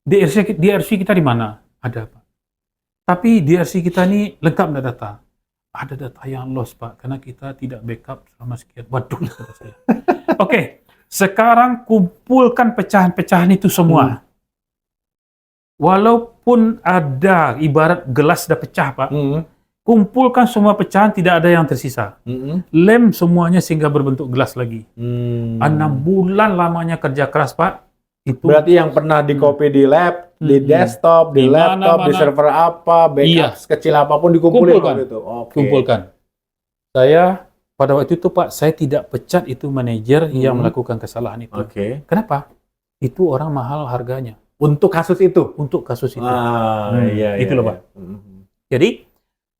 DRC kita di mana? Ada, Pak. Tapi DRC kita ini lengkap data. Ada data yang lost, Pak, karena kita tidak backup selama sekian. Waduh, kata saya. Oke, sekarang kumpulkan pecahan-pecahan itu semua. Walaupun ada ibarat gelas sudah pecah, Pak, kumpulkan semua pecahan, tidak ada yang tersisa. Lem semuanya sehingga berbentuk gelas lagi. 6 bulan lamanya kerja keras, Pak. Itu berarti yang pernah di copy di lab, di desktop, di laptop, di server apa, backup sekecil apapun dikumpulin gitu. Kumpulkan. Saya pada waktu itu, Pak, saya tidak pecat itu manajer yang melakukan kesalahan itu. Kenapa? Itu orang mahal harganya. Untuk kasus itu? Untuk kasus itu. Itu loh, Pak. Jadi,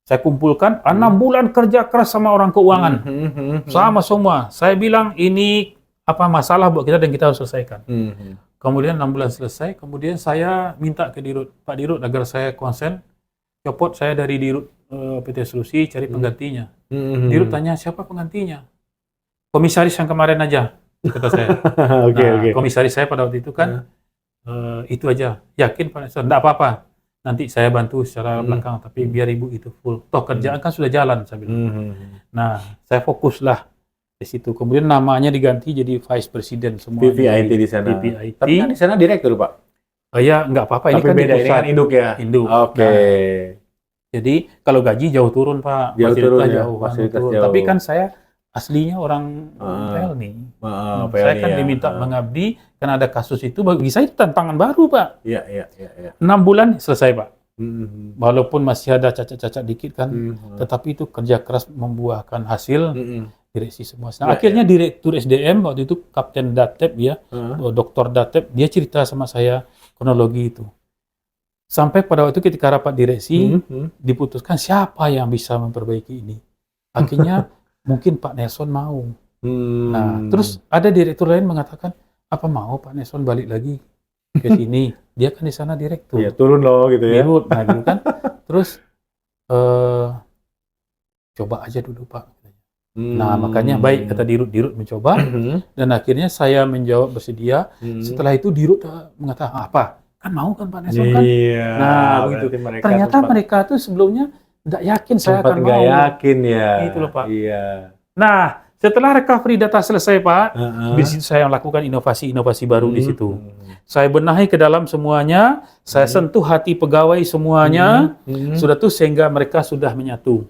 saya kumpulkan 6 bulan kerja keras sama orang keuangan. Sama semua. Saya bilang ini apa masalah buat kita dan kita harus selesaikan. Kemudian 6 bulan selesai, kemudian saya minta ke Dirut, Pak Dirut agar saya konsen, copot saya dari Dirut PT Solusi, cari penggantinya. Dirut tanya, siapa penggantinya? Komisaris yang kemarin aja, kata saya. Komisaris saya pada waktu itu kan, itu aja. Yakin Pak Nelson? Enggak apa-apa. Nanti saya bantu secara belakang, tapi biar ibu itu full. Toh kerjaan kan sudah jalan, saya bilang. Nah, saya fokuslah di situ. Kemudian namanya diganti jadi Vice President semua. VVIT di sana. VVIT. Tapi kan di sana direktur, Pak. Ya, nggak apa-apa. Ini tapi kan beda, ini kan induk ya? Induk. Nah, jadi kalau gaji jauh turun, Pak. Fasilitas jauh. Tapi kan saya aslinya orang PLN. Saya kan diminta mengabdi, karena ada kasus itu, bagi saya itu tantangan baru, Pak. 6 bulan selesai, Pak. Walaupun masih ada cacat-cacat dikit kan, tetapi itu kerja keras membuahkan hasil. Direksi semua. Nah, akhirnya Direktur SDM waktu itu Kapten Datep ya, Dr. Datep, dia cerita sama saya kronologi itu. Sampai pada waktu ketika rapat direksi, diputuskan siapa yang bisa memperbaiki ini. Akhirnya mungkin Pak Nelson mau. Nah, terus ada direktur lain mengatakan, apa mau Pak Nelson balik lagi ke sini? Dia kan di sana direktur. Ya, turun loh gitu ya. Nah, gitu kan. Terus coba aja dulu, Pak. Nah, makanya baik kata Dirut mencoba, dan akhirnya saya menjawab bersedia. Setelah itu Dirut mengatakan, apa? Kan mau kan Pak Nelson kan? Nah, begitu. Ternyata mereka tuh sebelumnya tidak yakin saya akan mau. Yakin ya. Itu loh, Pak. Nah, setelah recovery data selesai, Pak, di situ saya lakukan inovasi-inovasi baru di situ. Saya benahi ke dalam semuanya, saya sentuh hati pegawai semuanya, sudah tuh sehingga mereka sudah menyatu.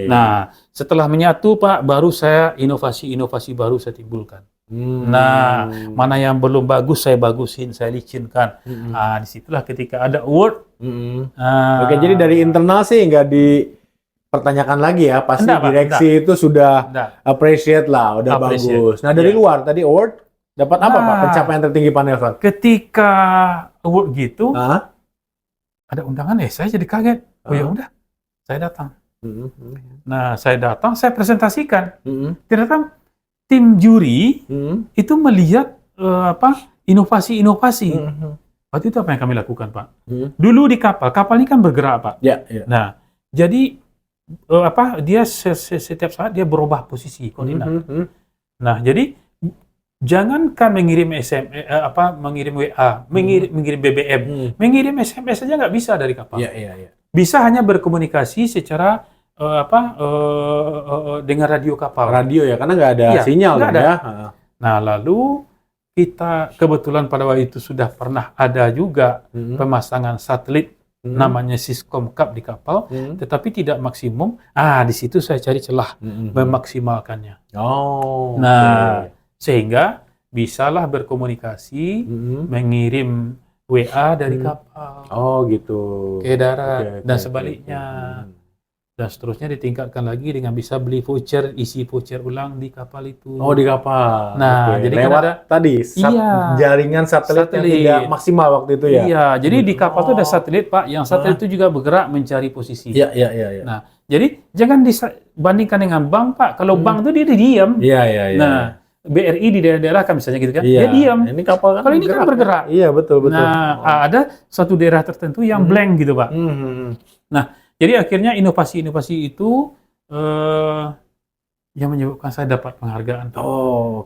Nah, setelah menyatu, Pak, baru saya inovasi-inovasi baru saya timbulkan. Nah, mana yang belum bagus saya bagusin, saya licinkan. Nah, disitulah ketika ada award. Jadi dari internal sih nggak dipertanyakan lagi ya, pasti direksi itu sudah appreciate lah, udah bagus. Nah, dari luar tadi award dapat apa, Pak? Pencapaian tertinggi Pak Nelson? Ketika award gitu, ada undangan, saya jadi kaget. Oh ya udah, saya datang. Nah, saya datang, saya presentasikan. Ternyata tim juri itu melihat inovasi-inovasi. Waktu itu apa yang kami lakukan, Pak? Dulu di kapal ini kan bergerak, Pak. Nah, jadi dia setiap saat dia berubah posisi koordinat. Nah, jadi jangankan mengirim SMS, mengirim WA, mengirim BBM, mengirim SMS saja nggak bisa dari kapal. Bisa hanya berkomunikasi secara dengan radio kapal. Radio ya, karena nggak ada sinyal ya. Nah, lalu kita kebetulan pada waktu itu sudah pernah ada juga pemasangan satelit namanya Siskom Cup di kapal, tetapi tidak maksimum. Di situ saya cari celah memaksimalkannya. Sehingga bisalah berkomunikasi, mengirim WA dari kapal. Ke darat dan sebaliknya. Dan seterusnya ditingkatkan lagi dengan bisa beli voucher, isi voucher ulang di kapal itu. Di kapal. Nah, jadi lewat kan ada tadi jaringan satelit yang tidak maksimal waktu itu ya. Iya, jadi di kapal itu ada satelit, Pak, yang satelit itu juga bergerak mencari posisi. Nah, jadi jangan dibandingkan dengan bank, Pak. Kalau bank itu dia diam. Nah, BRI di daerah-daerah kan misalnya gitu kan, dia diam. Ini kapal kan kalau ini kan bergerak. Iya, betul. Nah, ada satu daerah tertentu yang blank gitu, Pak. Nah, jadi akhirnya inovasi-inovasi itu yang menyebabkan saya dapat penghargaan.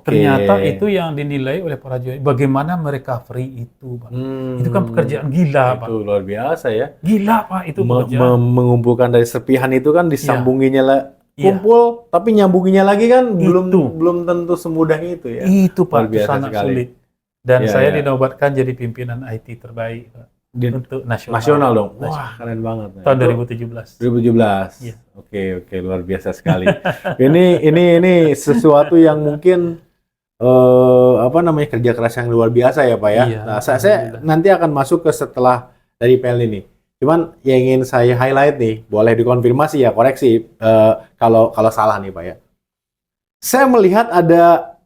Ternyata itu yang dinilai oleh para juri. Bagaimana mereka free itu, Pak. Itu kan pekerjaan gila, Pak. Itu luar biasa ya. Gila, Pak, itu pekerjaan. Mengumpulkan dari serpihan itu kan disambunginya kumpul, tapi nyambunginya lagi kan belum tentu semudah itu ya. Itu, Pak, sangat sulit. Dan saya dinobatkan jadi pimpinan IT terbaik, Pak. untuk nasional. Nasional dong. Wah, keren banget. Tahun 2017. 2017. Iya. Oke, luar biasa sekali. ini sesuatu yang mungkin kerja keras yang luar biasa ya Pak ya. Iya, Nah, saya nanti akan masuk ke setelah dari PL ini. Cuman yang ingin saya highlight nih, boleh dikonfirmasi ya, koreksi kalau salah nih Pak ya. Saya melihat ada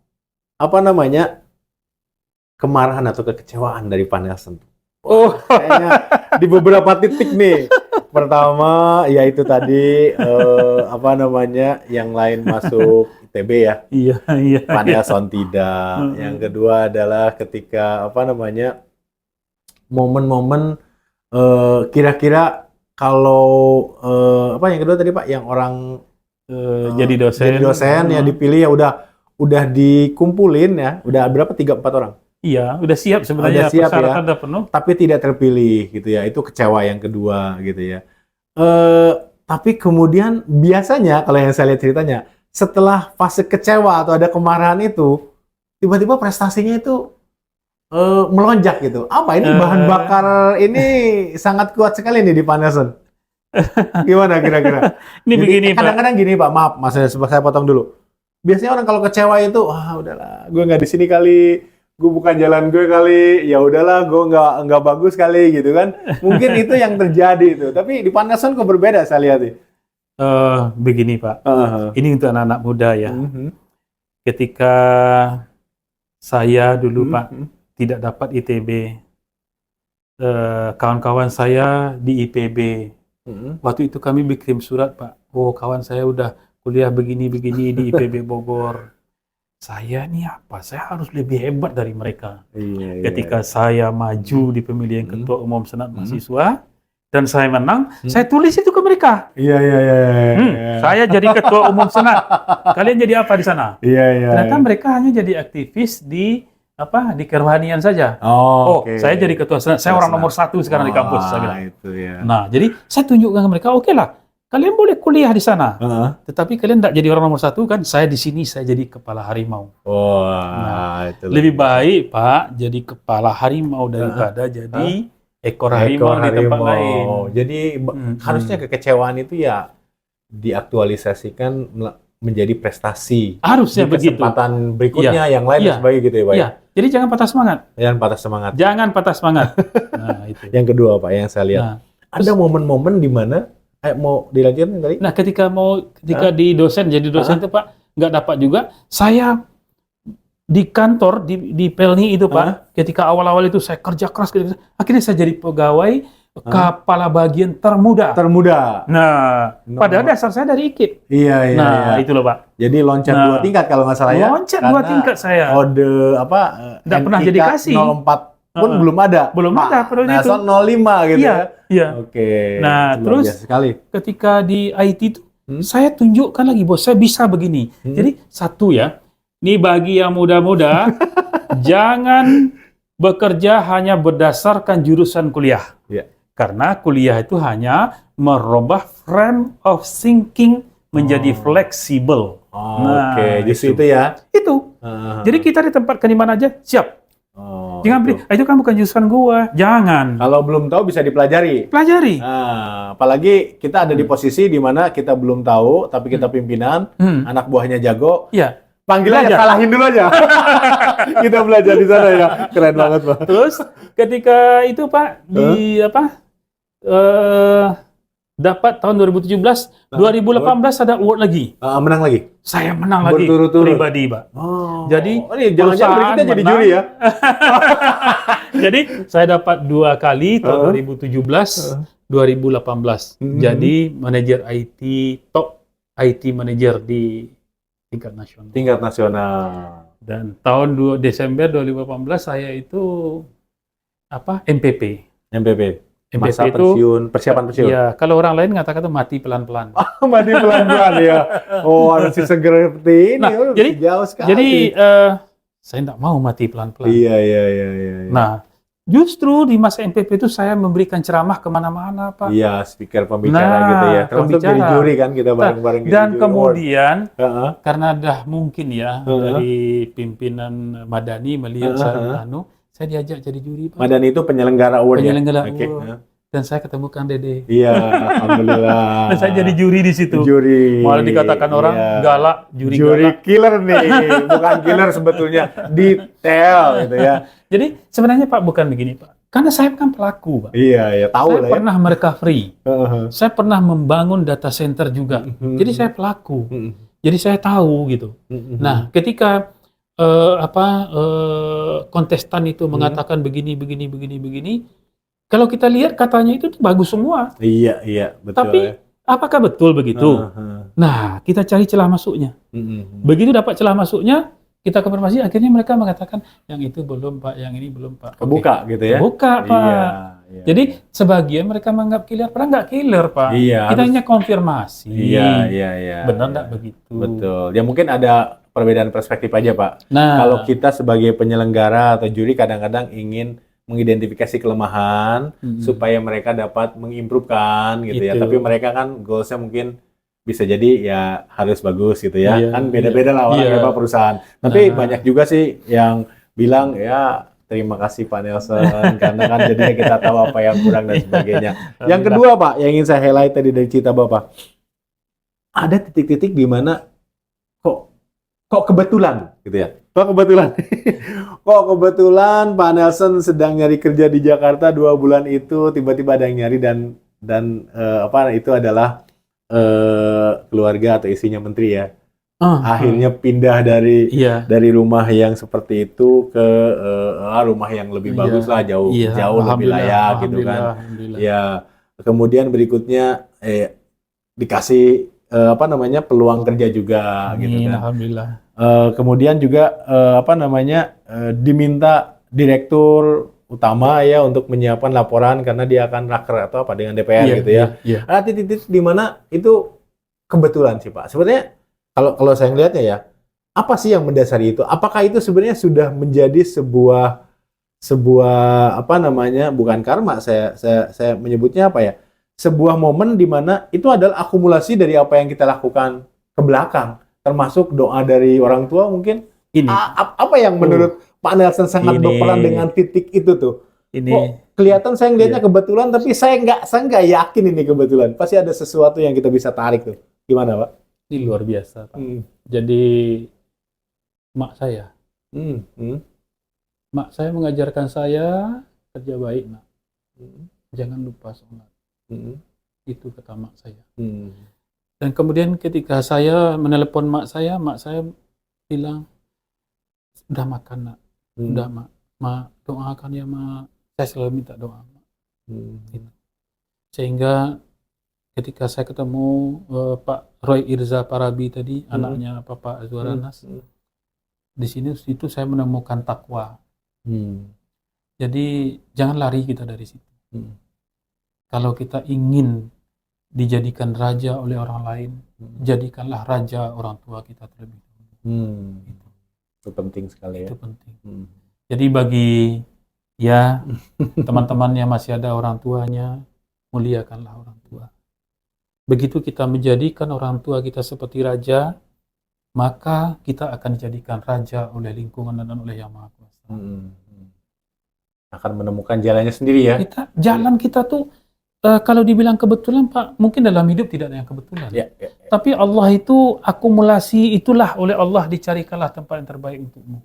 kemarahan atau kekecewaan dari Pak Nelson. Oh, kayaknya di beberapa titik nih. Pertama, yaitu tadi yang lain masuk ITB ya. Iya. Pak Nelson tidak. Yang kedua adalah ketika momen-momen kira-kira kalau yang kedua tadi Pak, yang orang jadi dosen ya dipilih ya udah dikumpulin ya. Udah berapa? 3-4 orang. Iya, udah siap sebenarnya, udah siap persyaratan ya, udah penuh. tapi tidak terpilih gitu ya. Itu kecewa yang kedua gitu ya. Tapi kemudian biasanya kalau yang saya lihat ceritanya, setelah fase kecewa atau ada kemarahan itu, tiba-tiba prestasinya itu melonjak gitu. Apa ini bahan bakar ini sangat kuat sekali nih di Pak Nelson. Gimana kira-kira? Ini jadi, begini kadang-kadang gini Pak, maaf Mas, saya potong dulu. Biasanya orang kalau kecewa itu, udahlah, gue nggak di sini kali, gue bukan jalan gue kali, ya udahlah, gue nggak bagus kali gitu kan. Mungkin itu yang terjadi itu. Tapi di Pak Nelson kok berbeda saya lihat nih. Begini Pak, ini untuk anak-anak muda ya. Ketika saya dulu Pak tidak dapat ITB, kawan-kawan saya di IPB. Waktu itu kami berkirim surat Pak. Oh, kawan saya udah kuliah begini-begini di IPB Bogor. Saya nih apa? Saya harus lebih hebat dari mereka. Ketika saya maju di pemilihan ketua umum Senat Mahasiswa dan saya menang, saya tulis itu ke mereka. Saya jadi ketua umum Senat. Kalian jadi apa di sana? Ternyata mereka hanya jadi aktivis di kerohanian saja. Saya jadi ketua Senat. Saya orang nomor 1 sekarang di kampus. Saya bilang. Nah, jadi saya tunjukkan ke mereka, oke lah. Kalian boleh kuliah di sana, tetapi kalian tidak jadi orang nomor 1 kan? Saya di sini, saya jadi kepala harimau. Lebih baik Pak jadi kepala harimau daripada jadi ekor harimau di tempat lain. Jadi harusnya kekecewaan itu ya diaktualisasikan menjadi prestasi. Harusnya di kesempatan berikutnya yang lain sebagai gitu ya Pak. Iya. Jadi jangan patah semangat. Jangan patah semangat. Nah, itu. Yang kedua Pak yang saya lihat. Ada momen-momen di mana mau dilanjutin tadi? Nah, ketika di dosen, jadi dosen itu Pak, nggak dapat juga. Saya di kantor, di Pelni itu Pak, ketika awal-awal itu saya kerja keras, akhirnya saya jadi pegawai kepala bagian termuda. Nah, padahal dasar saya dari IKIP. Iya. Itu loh Pak. Jadi loncat 2 tingkat kalau nggak salah ya? Loncat 2 tingkat saya. Nggak pernah dedikasi. 04 pun belum ada. Belum ada pada itu. 05 gitu ya. Iya. Oke. Nah, terus ketika di IT itu saya tunjukkan lagi bahwa saya bisa begini. Jadi satu ya, ini bagi yang muda-muda jangan bekerja hanya berdasarkan jurusan kuliah. Karena kuliah itu hanya merubah frame of thinking menjadi fleksibel. Justru itu ya. Itu. Jadi kita ditempatkan di mana aja, siap. Jangan beli, itu kan bukan jurusan gua. Jangan. Kalau belum tahu bisa dipelajari. Apalagi kita ada di posisi di mana kita belum tahu, tapi kita pimpinan, anak buahnya jago. Iya. Panggil aja, kalahin dulu aja. Kita belajar di sana ya. Keren banget Pak. Terus ketika itu Pak dapat tahun 2017, 2018 ada award lagi. Menang lagi? Saya menang lagi. Berturut-turut. Pribadi, Pak. Jadi, jangan-jangan berikutnya jadi juri ya? Jadi, saya dapat 2 kali, tahun 2017, 2018. Jadi, manajer IT, top IT manager di tingkat nasional. Dan tahun Desember 2018, saya itu, MPP. Masa itu persiapan pensiun. Iya, kalau orang lain mengatakan itu mati pelan-pelan. Mati pelan-pelan ya. Masih seperti ini. Jadi jauh sekali. Jadi saya tidak mau mati pelan-pelan. Iya. Nah, justru di masa MPP itu saya memberikan ceramah kemana-mana, Pak. Iya, speaker pembicara gitu ya. Termasuk jadi juri kan kita bareng-bareng. Dan kemudian karena dah mungkin ya dari pimpinan Madani melihat saya diajak jadi juri, Pak. Dan itu penyelenggara award Penyelenggara ya? Oke. award. Dan saya ketemu Kang Dede. Iya, alhamdulillah. Dan saya jadi juri di situ. Juri. Malah dikatakan orang galak, juri galak. Killer nih, bukan killer sebetulnya, detail gitu ya. Jadi sebenarnya Pak bukan begini Pak. Karena saya kan pelaku Pak. Iya, tahu saya lah ya. pernah merecovery. Saya pernah membangun data center juga. Jadi saya pelaku. Jadi saya tahu gitu. Nah, ketika kontestan itu mengatakan begini, kalau kita lihat katanya itu bagus semua. Iya, betul. Tapi apakah betul begitu? Nah, kita cari celah masuknya. Begitu dapat celah masuknya, kita konfirmasi, akhirnya mereka mengatakan yang itu belum Pak, yang ini belum Pak. Kebuka gitu ya? Kebuka Pak. Iya. Jadi sebagian mereka menganggap killer, padahal nggak killer Pak. Iya, kita hanya konfirmasi. Iya. Benar nggak begitu? Betul. Ya mungkin ada perbedaan perspektif aja Pak. Nah, kalau kita sebagai penyelenggara atau juri kadang-kadang ingin mengidentifikasi kelemahan supaya mereka dapat mengimprovekan gitu ya. Tapi mereka kan goalsnya mungkin bisa jadi ya harus bagus gitu ya. Kan beda-beda lah orang perusahaan. Tapi banyak juga sih yang bilang ya terima kasih Pak Nelson karena kan jadinya kita tahu apa yang kurang dan sebagainya. Yang kedua Pak, yang ingin saya highlight tadi dari cerita Bapak, ada titik-titik di mana kok kebetulan gitu ya. Kok kebetulan Pak Nelson sedang nyari kerja di Jakarta 2 bulan itu tiba-tiba ada yang nyari dan itu adalah keluarga atau istrinya menteri ya. Akhirnya pindah dari rumah yang seperti itu ke rumah yang lebih bagus lah, jauh lebih layak gitu kan. Ya, kemudian berikutnya dikasih peluang kerja juga gitu kan. Alhamdulillah. Kemudian juga diminta direktur utama ya untuk menyiapkan laporan karena dia akan raker atau dengan DPR gitu ya. Ada titik-titik di mana itu kebetulan sih Pak. Sebenarnya kalau saya ngelihatnya ya, apa sih yang mendasari itu? Apakah itu sebenarnya sudah menjadi sebuah bukan karma, saya menyebutnya apa ya? Sebuah momen di mana itu adalah akumulasi dari apa yang kita lakukan ke belakang. Termasuk doa dari orang tua mungkin. Apa yang menurut Pak Nelson sangat berperan dengan titik itu tuh? Kok kelihatan saya ngelihatnya kebetulan, tapi saya nggak yakin ini kebetulan. Pasti ada sesuatu yang kita bisa tarik tuh. Gimana Pak? Ini luar biasa Pak. Jadi mak saya. Mak saya mengajarkan saya kerja baik nak. Jangan lupa sholat. Itu kata mak saya. Dan kemudian ketika saya menelepon mak saya bilang, udah makan nak, udah mak doakan ya mak. Saya selalu minta doa mak. Gitu. Sehingga ketika saya ketemu Pak Roy Irza Parabi tadi, anaknya Bapak Azwaranas, di situ saya menemukan takwa. Jadi jangan lari kita dari situ. Kalau kita ingin dijadikan raja oleh orang lain, jadikanlah raja orang tua kita terlebih dahulu. Itu penting sekali ya. Itu penting. Jadi bagi teman-teman yang masih ada orang tuanya, muliakanlah orang tua. Begitu kita menjadikan orang tua kita seperti raja, maka kita akan dijadikan raja oleh lingkungan dan oleh Yang Maha Kuasa. Akan menemukan jalannya sendiri ya. Jalan kita tuh kalau dibilang kebetulan Pak, mungkin dalam hidup tidak ada yang kebetulan. Tapi Allah itu akumulasi, itulah oleh Allah dicarikanlah tempat yang terbaik untukmu.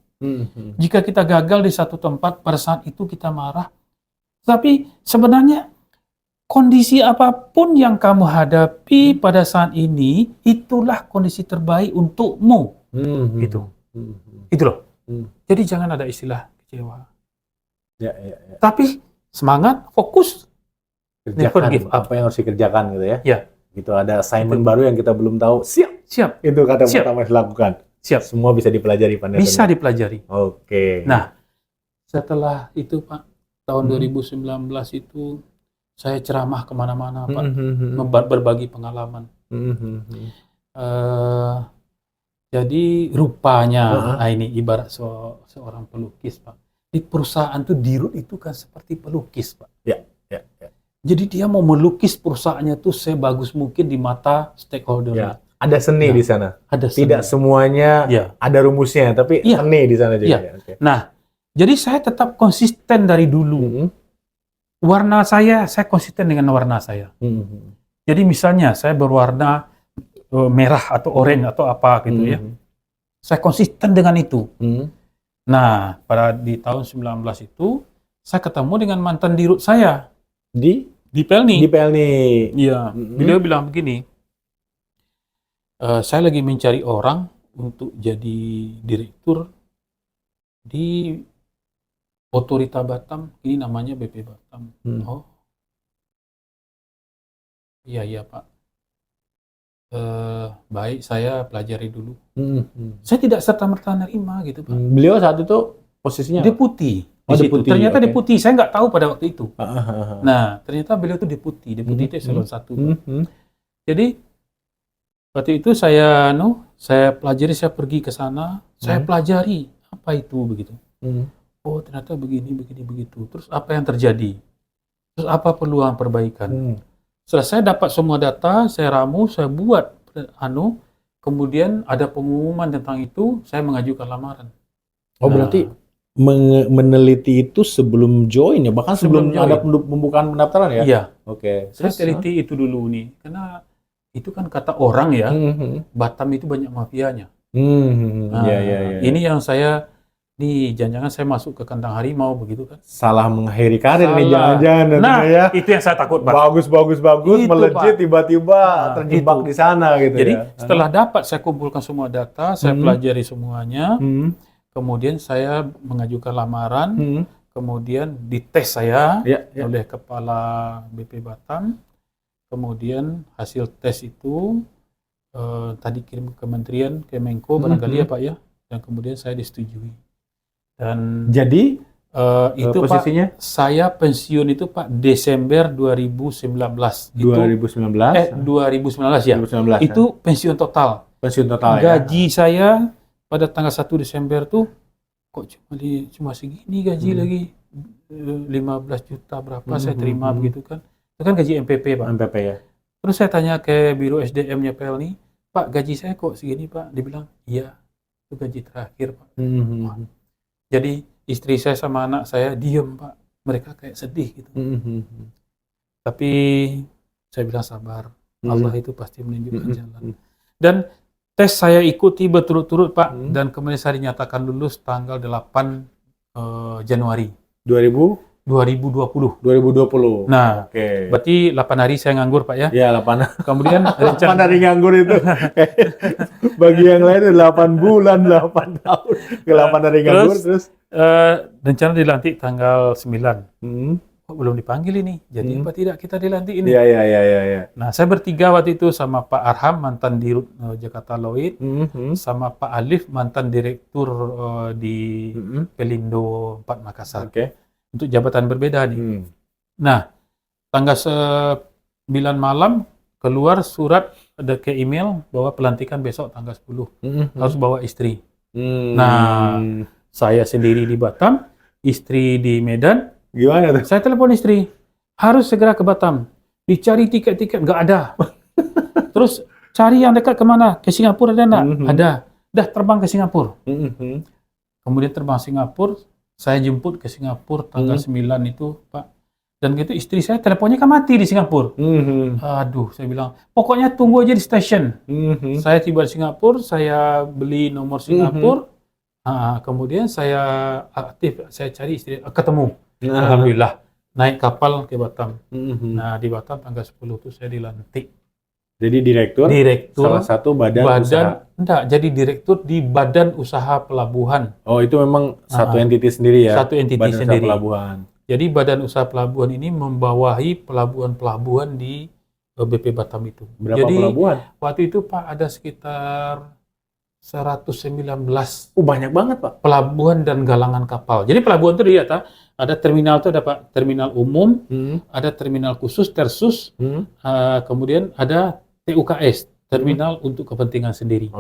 Jika kita gagal di satu tempat, pada saat itu kita marah. Tapi sebenarnya kondisi apapun yang kamu hadapi pada saat ini, itulah kondisi terbaik untukmu. Gitu. Itu loh. Jadi jangan ada istilah kecewa. Tapi semangat, fokus. Kerjakan apa yang harus dikerjakan gitu ya. Gitu ada assignment baru yang kita belum tahu. Siap. Itu kata pertama yang dilakukan. Siap. Semua bisa dipelajari Pak Nelson. Bisa dipelajari. Oke. Nah, setelah itu Pak, tahun 2019 itu saya ceramah kemana-mana Pak, berbagi pengalaman. Jadi rupanya, ini ibarat seorang pelukis Pak. Di perusahaan tuh dirut itu kan seperti pelukis Pak. Jadi dia mau melukis perusahaannya tuh sebagus mungkin di mata stakeholder. Ada seni di sana. Ada seni. Tidak semuanya ada rumusnya, tapi seni di sana juga. Nah, Jadi saya tetap konsisten dari dulu. Warna saya konsisten dengan warna saya. Jadi misalnya saya berwarna merah atau oranye atau apa gitu ya. Saya konsisten dengan itu. Nah, di tahun 19 itu saya ketemu dengan mantan dirut saya di Pelni. Di Pelni. Iya. Beliau bilang begini, saya lagi mencari orang untuk jadi direktur di Otorita Batam. Ini namanya BP Batam. Oh, iya Pak. Baik, saya pelajari dulu. Saya tidak serta-merta nerima gitu Pak. Beliau saat itu posisinya deputi. Deputi. Ternyata deputi, saya nggak tahu pada waktu itu. Nah, ternyata beliau itu deputi itu eselon 1. Jadi waktu itu saya pelajari, saya pergi ke sana, saya pelajari apa itu begitu. Oh, ternyata begini begitu. Terus apa yang terjadi? Terus apa peluang perbaikan? Setelah saya dapat semua data, saya ramu, saya buat kemudian ada pengumuman tentang itu, saya mengajukan lamaran. Oh, berarti meneliti itu sebelum join ya, bahkan sebelum ada pembukaan pendaftaran ya? Iya. Oke. Saya teliti itu dulu nih, karena itu kan kata orang ya, Batam itu banyak mafianya. Iya. Ini yang saya, jangan-jangan saya masuk ke kandang harimau begitu kan? Salah mengakhiri karir nih jangan-jangan. Nah, ya. Itu yang saya takut Pak. Bagus, melejit tiba-tiba terjebak di sana gitu. Jadi setelah dapat saya kumpulkan semua data, saya pelajari semuanya. Kemudian saya mengajukan lamaran, kemudian dites saya oleh kepala BP Batam, kemudian hasil tes itu tadi kirim ke Kementerian Kemenko barangkali ya Pak ya, dan kemudian saya disetujui. Dan jadi itu posisinya Pak, saya pensiun itu Pak Desember 2019. 2019 ya. 2019 itu pensiun total. Gaji saya pada tanggal 1 Desember tuh kok cuma segini gaji lagi 15 juta berapa saya terima begitu kan. Itu kan gaji MPP Pak. MPP ya. Terus saya tanya ke Biro SDM-nya Pelni, Pak gaji saya kok segini Pak? Dibilang, iya itu gaji terakhir Pak. Jadi istri saya sama anak saya diem Pak. Mereka kayak sedih gitu. Tapi saya bilang sabar. Allah itu pasti menunjukkan jalan. Dan tes saya ikuti berturut-turut Pak, dan kemudian saya dinyatakan lulus tanggal 8 Januari 2020. Nah, berarti 8 hari saya nganggur Pak ya? Iya, 8. Kemudian 8 hari nganggur itu. Bagi yang lain 8 bulan, 8 tahun. 8 hari nganggur terus. Rencana dilantik tanggal 9. Belum dipanggil ini, jadi apa tidak kita dilantik ini? Iya. Nah, saya bertiga waktu itu sama Pak Arham, mantan dirut Jakarta Lloyd, sama Pak Alif, mantan direktur di Pelindo 4 Makassar. Untuk jabatan berbeda nih. Nah, tanggal 9 malam keluar surat ada ke email bahwa pelantikan besok tanggal 10. Harus bawa istri. Nah, saya sendiri di Batam, istri di Medan. Gimana tuh? Saya telepon istri, harus segera ke Batam. Dicari tiket-tiket, nggak ada. Terus cari yang dekat kemana? Ke Singapura ada nggak? Ada. Dah terbang ke Singapura. Kemudian terbang Singapura, saya jemput ke Singapura tanggal 9 itu Pak. Dan gitu istri saya teleponnya kan mati di Singapura. Aduh, saya bilang, pokoknya tunggu aja di stasiun. Saya tiba di Singapura, saya beli nomor Singapura. Kemudian saya aktif, saya cari istri, ketemu. Alhamdulillah naik kapal ke Batam. Nah di Batam tanggal 10 itu saya dilantik. Jadi direktur salah satu badan usaha. Enggak, jadi direktur di Badan Usaha Pelabuhan. Oh itu memang satu entiti sendiri ya? Satu entiti badan sendiri. Usaha Pelabuhan. Jadi Badan Usaha Pelabuhan ini membawahi pelabuhan-pelabuhan di BP Batam itu. Berapa jadi, pelabuhan? Waktu itu Pak ada sekitar 119 banyak banget Pak. Pelabuhan dan galangan kapal. Jadi pelabuhan itu dilihat ada terminal itu ada Pak, terminal umum, ada terminal khusus tersus, kemudian ada TUKS, terminal untuk kepentingan sendiri.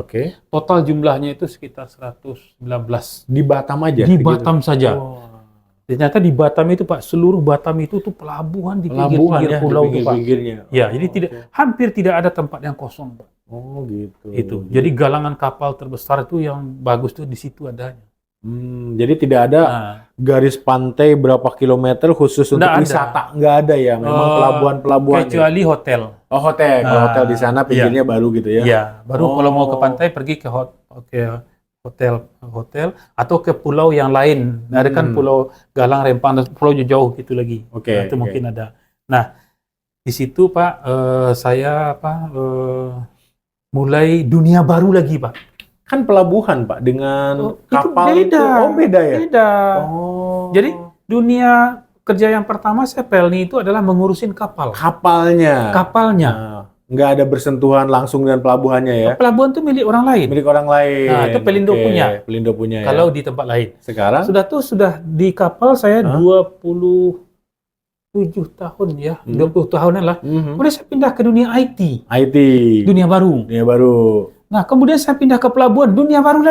Total jumlahnya itu sekitar 119. Di Batam aja? Di Batam saja. Ternyata di Batam itu Pak, seluruh Batam itu tuh pelabuhan di pinggir-pinggir pulau itu Pak. Ya, jadi hampir tidak ada tempat yang kosong Pak. Oh gitu. Itu. Jadi galangan kapal terbesar itu yang bagus tuh di situ adanya. Jadi tidak ada garis pantai berapa kilometer khusus untuk wisata, nggak ada ya. Memang pelabuhan-pelabuhan. Kecuali hotel. Oh hotel, kalau hotel di sana pinggirnya baru gitu ya? Iya, baru kalau mau ke pantai pergi ke hotel atau ke pulau yang lain. Ada kan Pulau Galang, Rempang, pulau jauh gitu lagi. Itu mungkin ada. Nah, di situ Pak, saya mulai dunia baru lagi Pak. Kan pelabuhan Pak dengan kapal itu beda ya? Beda. Jadi dunia kerja yang pertama saya Pelni itu adalah mengurusin kapal. Kapalnya. Nggak ada bersentuhan langsung dengan pelabuhannya ya? Pelabuhan itu milik orang lain. Milik orang lain. Nah, itu Pelindo punya. Pelindo punya ya. Kalau di tempat lain. Sekarang? Sudah di kapal saya 27 tahun ya. 20 tahunan lah. Kemudian saya pindah ke dunia IT. Dunia baru. Nah, kemudian saya pindah ke pelabuhan, dunia baru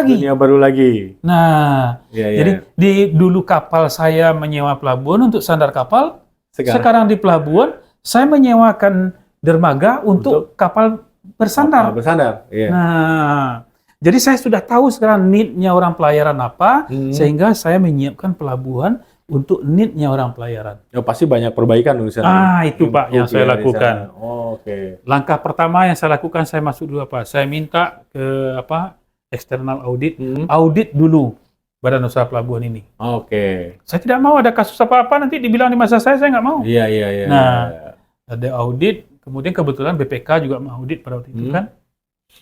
lagi. Nah, jadi dulu kapal saya menyewa pelabuhan untuk sandar kapal. Sekarang di pelabuhan, saya menyewakan dermaga untuk kapal bersandar. Nah, jadi saya sudah tahu sekarang need-nya orang pelayaran apa, sehingga saya menyiapkan pelabuhan untuk need-nya orang pelayaran. Pasti banyak perbaikan di sana. Itu Pak yang saya lakukan. Oke. Langkah pertama yang saya lakukan, saya masuk dulu apa? Saya minta ke external audit, audit dulu Badan Usaha Pelabuhan ini. Oke. Saya tidak mau ada kasus apa-apa nanti dibilang di masa saya nggak mau. Iya. Nah, ada audit, kemudian kebetulan BPK juga mengaudit pada waktu itu kan.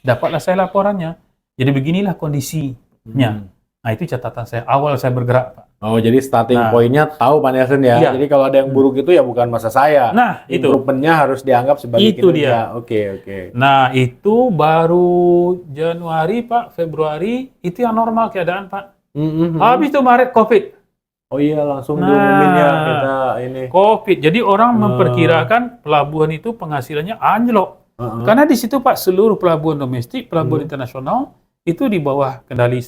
Dapatlah saya laporannya. Jadi beginilah kondisinya. Nah, itu catatan saya awal saya bergerak, Pak. Jadi starting point-nya tahu Pak Nelson ya. Jadi kalau ada yang buruk itu ya bukan masa saya. Nah, itu. Improvementnya harus dianggap sebagai itu kinerja. Dia. Oke. Nah, itu baru Januari, Pak, Februari, itu yang normal keadaan, Pak. Habis itu Maret COVID. Oh iya, langsung diumumin ya kita ini. COVID. Jadi orang memperkirakan pelabuhan itu penghasilannya anjlok. Karena di situ Pak, seluruh pelabuhan domestik, pelabuhan internasional itu di bawah kendali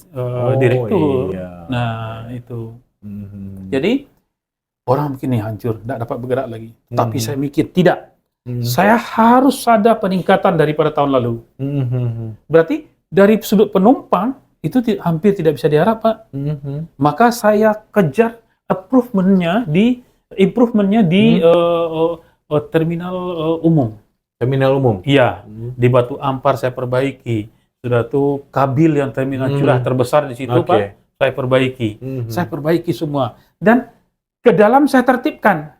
direktur. Iya. Nah, itu. Jadi orang mungkin hancur, tidak dapat bergerak lagi. Tapi saya mikir tidak. Saya harus ada peningkatan daripada tahun lalu. Berarti dari sudut penumpang itu hampir tidak bisa diharap, Pak. Maka saya kejar improvementnya di terminal umum. Terminal umum? Iya. Di Batu Ampar saya perbaiki. Sudah tuh kabil yang terminal curah terbesar di situ, Pak. Saya perbaiki. Saya perbaiki semua. Dan ke dalam saya tertibkan.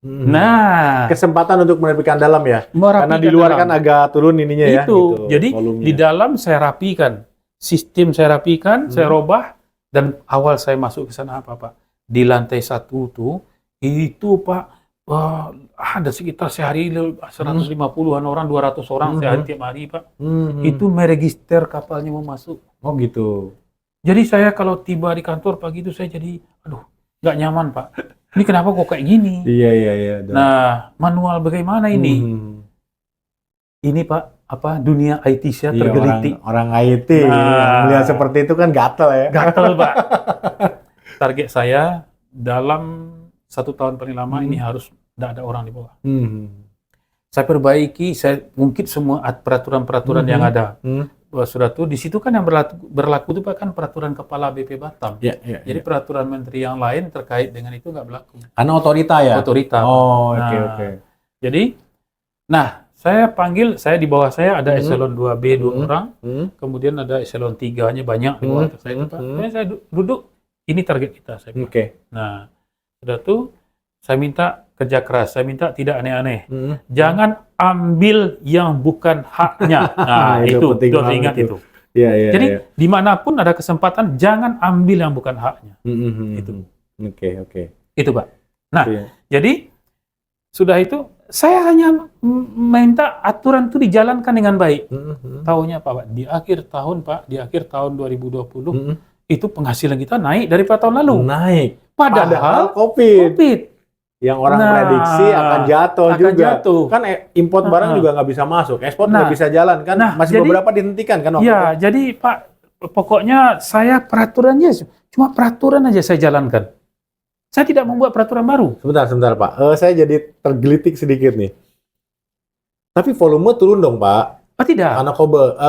Nah, kesempatan untuk merapikan dalam ya. Karena di luar kan agak turun ininya ya. Itu. Jadi volumenya. Di dalam saya rapikan. Sistem saya rapikan, saya robah, dan awal saya masuk ke sana apa Pak? Di lantai 1 tuh, itu Pak, ada sekitar sehari 150-an orang, 200 orang sehari tiap hari Pak. Itu meregister kapalnya mau masuk. Oh gitu. Jadi saya kalau tiba di kantor pagi itu saya jadi, aduh, nggak nyaman Pak. Ini kenapa kok kayak gini? Iya. Nah, manual bagaimana ini? Ini Pak, dunia IT saya tergelitik. Orang IT melihat seperti itu kan gatel ya. Gatel Pak. Target saya dalam 1 tahun paling lama ini harus tidak ada orang di bawah. Saya perbaiki, saya mungkin semua peraturan-peraturan yang ada. Sudah tuh di situ kan yang berlaku itu Pak kan peraturan kepala BP Batam. Jadi peraturan menteri yang lain terkait dengan itu nggak berlaku. Karena otorita ya. Otorita. Oke. Jadi, saya panggil, di bawah saya ada eselon 2B 2 orang, kemudian ada eselon 3-nya banyak di bawah saya itu Pak. Saya duduk, ini target kita. Nah, sudah tuh saya minta kerja keras, saya minta tidak aneh-aneh. Jangan ambil yang bukan haknya. Nah, itu harus ingat itu. Jadi dimanapun ada kesempatan, jangan ambil yang bukan haknya. Itu. Oke. Itu Pak. Nah, jadi sudah itu saya hanya minta aturan itu dijalankan dengan baik. Tahunya Pak, di akhir tahun 2020 itu penghasilan kita naik daripada tahun lalu. Naik. Padahal COVID. Yang orang prediksi akan jatuh juga. Kan import barang juga nggak bisa masuk, ekspor nggak bisa jalan kan, masih beberapa dihentikan kan waktu itu. Jadi Pak, pokoknya saya peraturannya cuma peraturan aja saya jalankan. Saya tidak membuat peraturan baru. Sebentar Pak, saya jadi tergelitik sedikit nih. Tapi volume turun dong Pak. Oh, tidak. Karena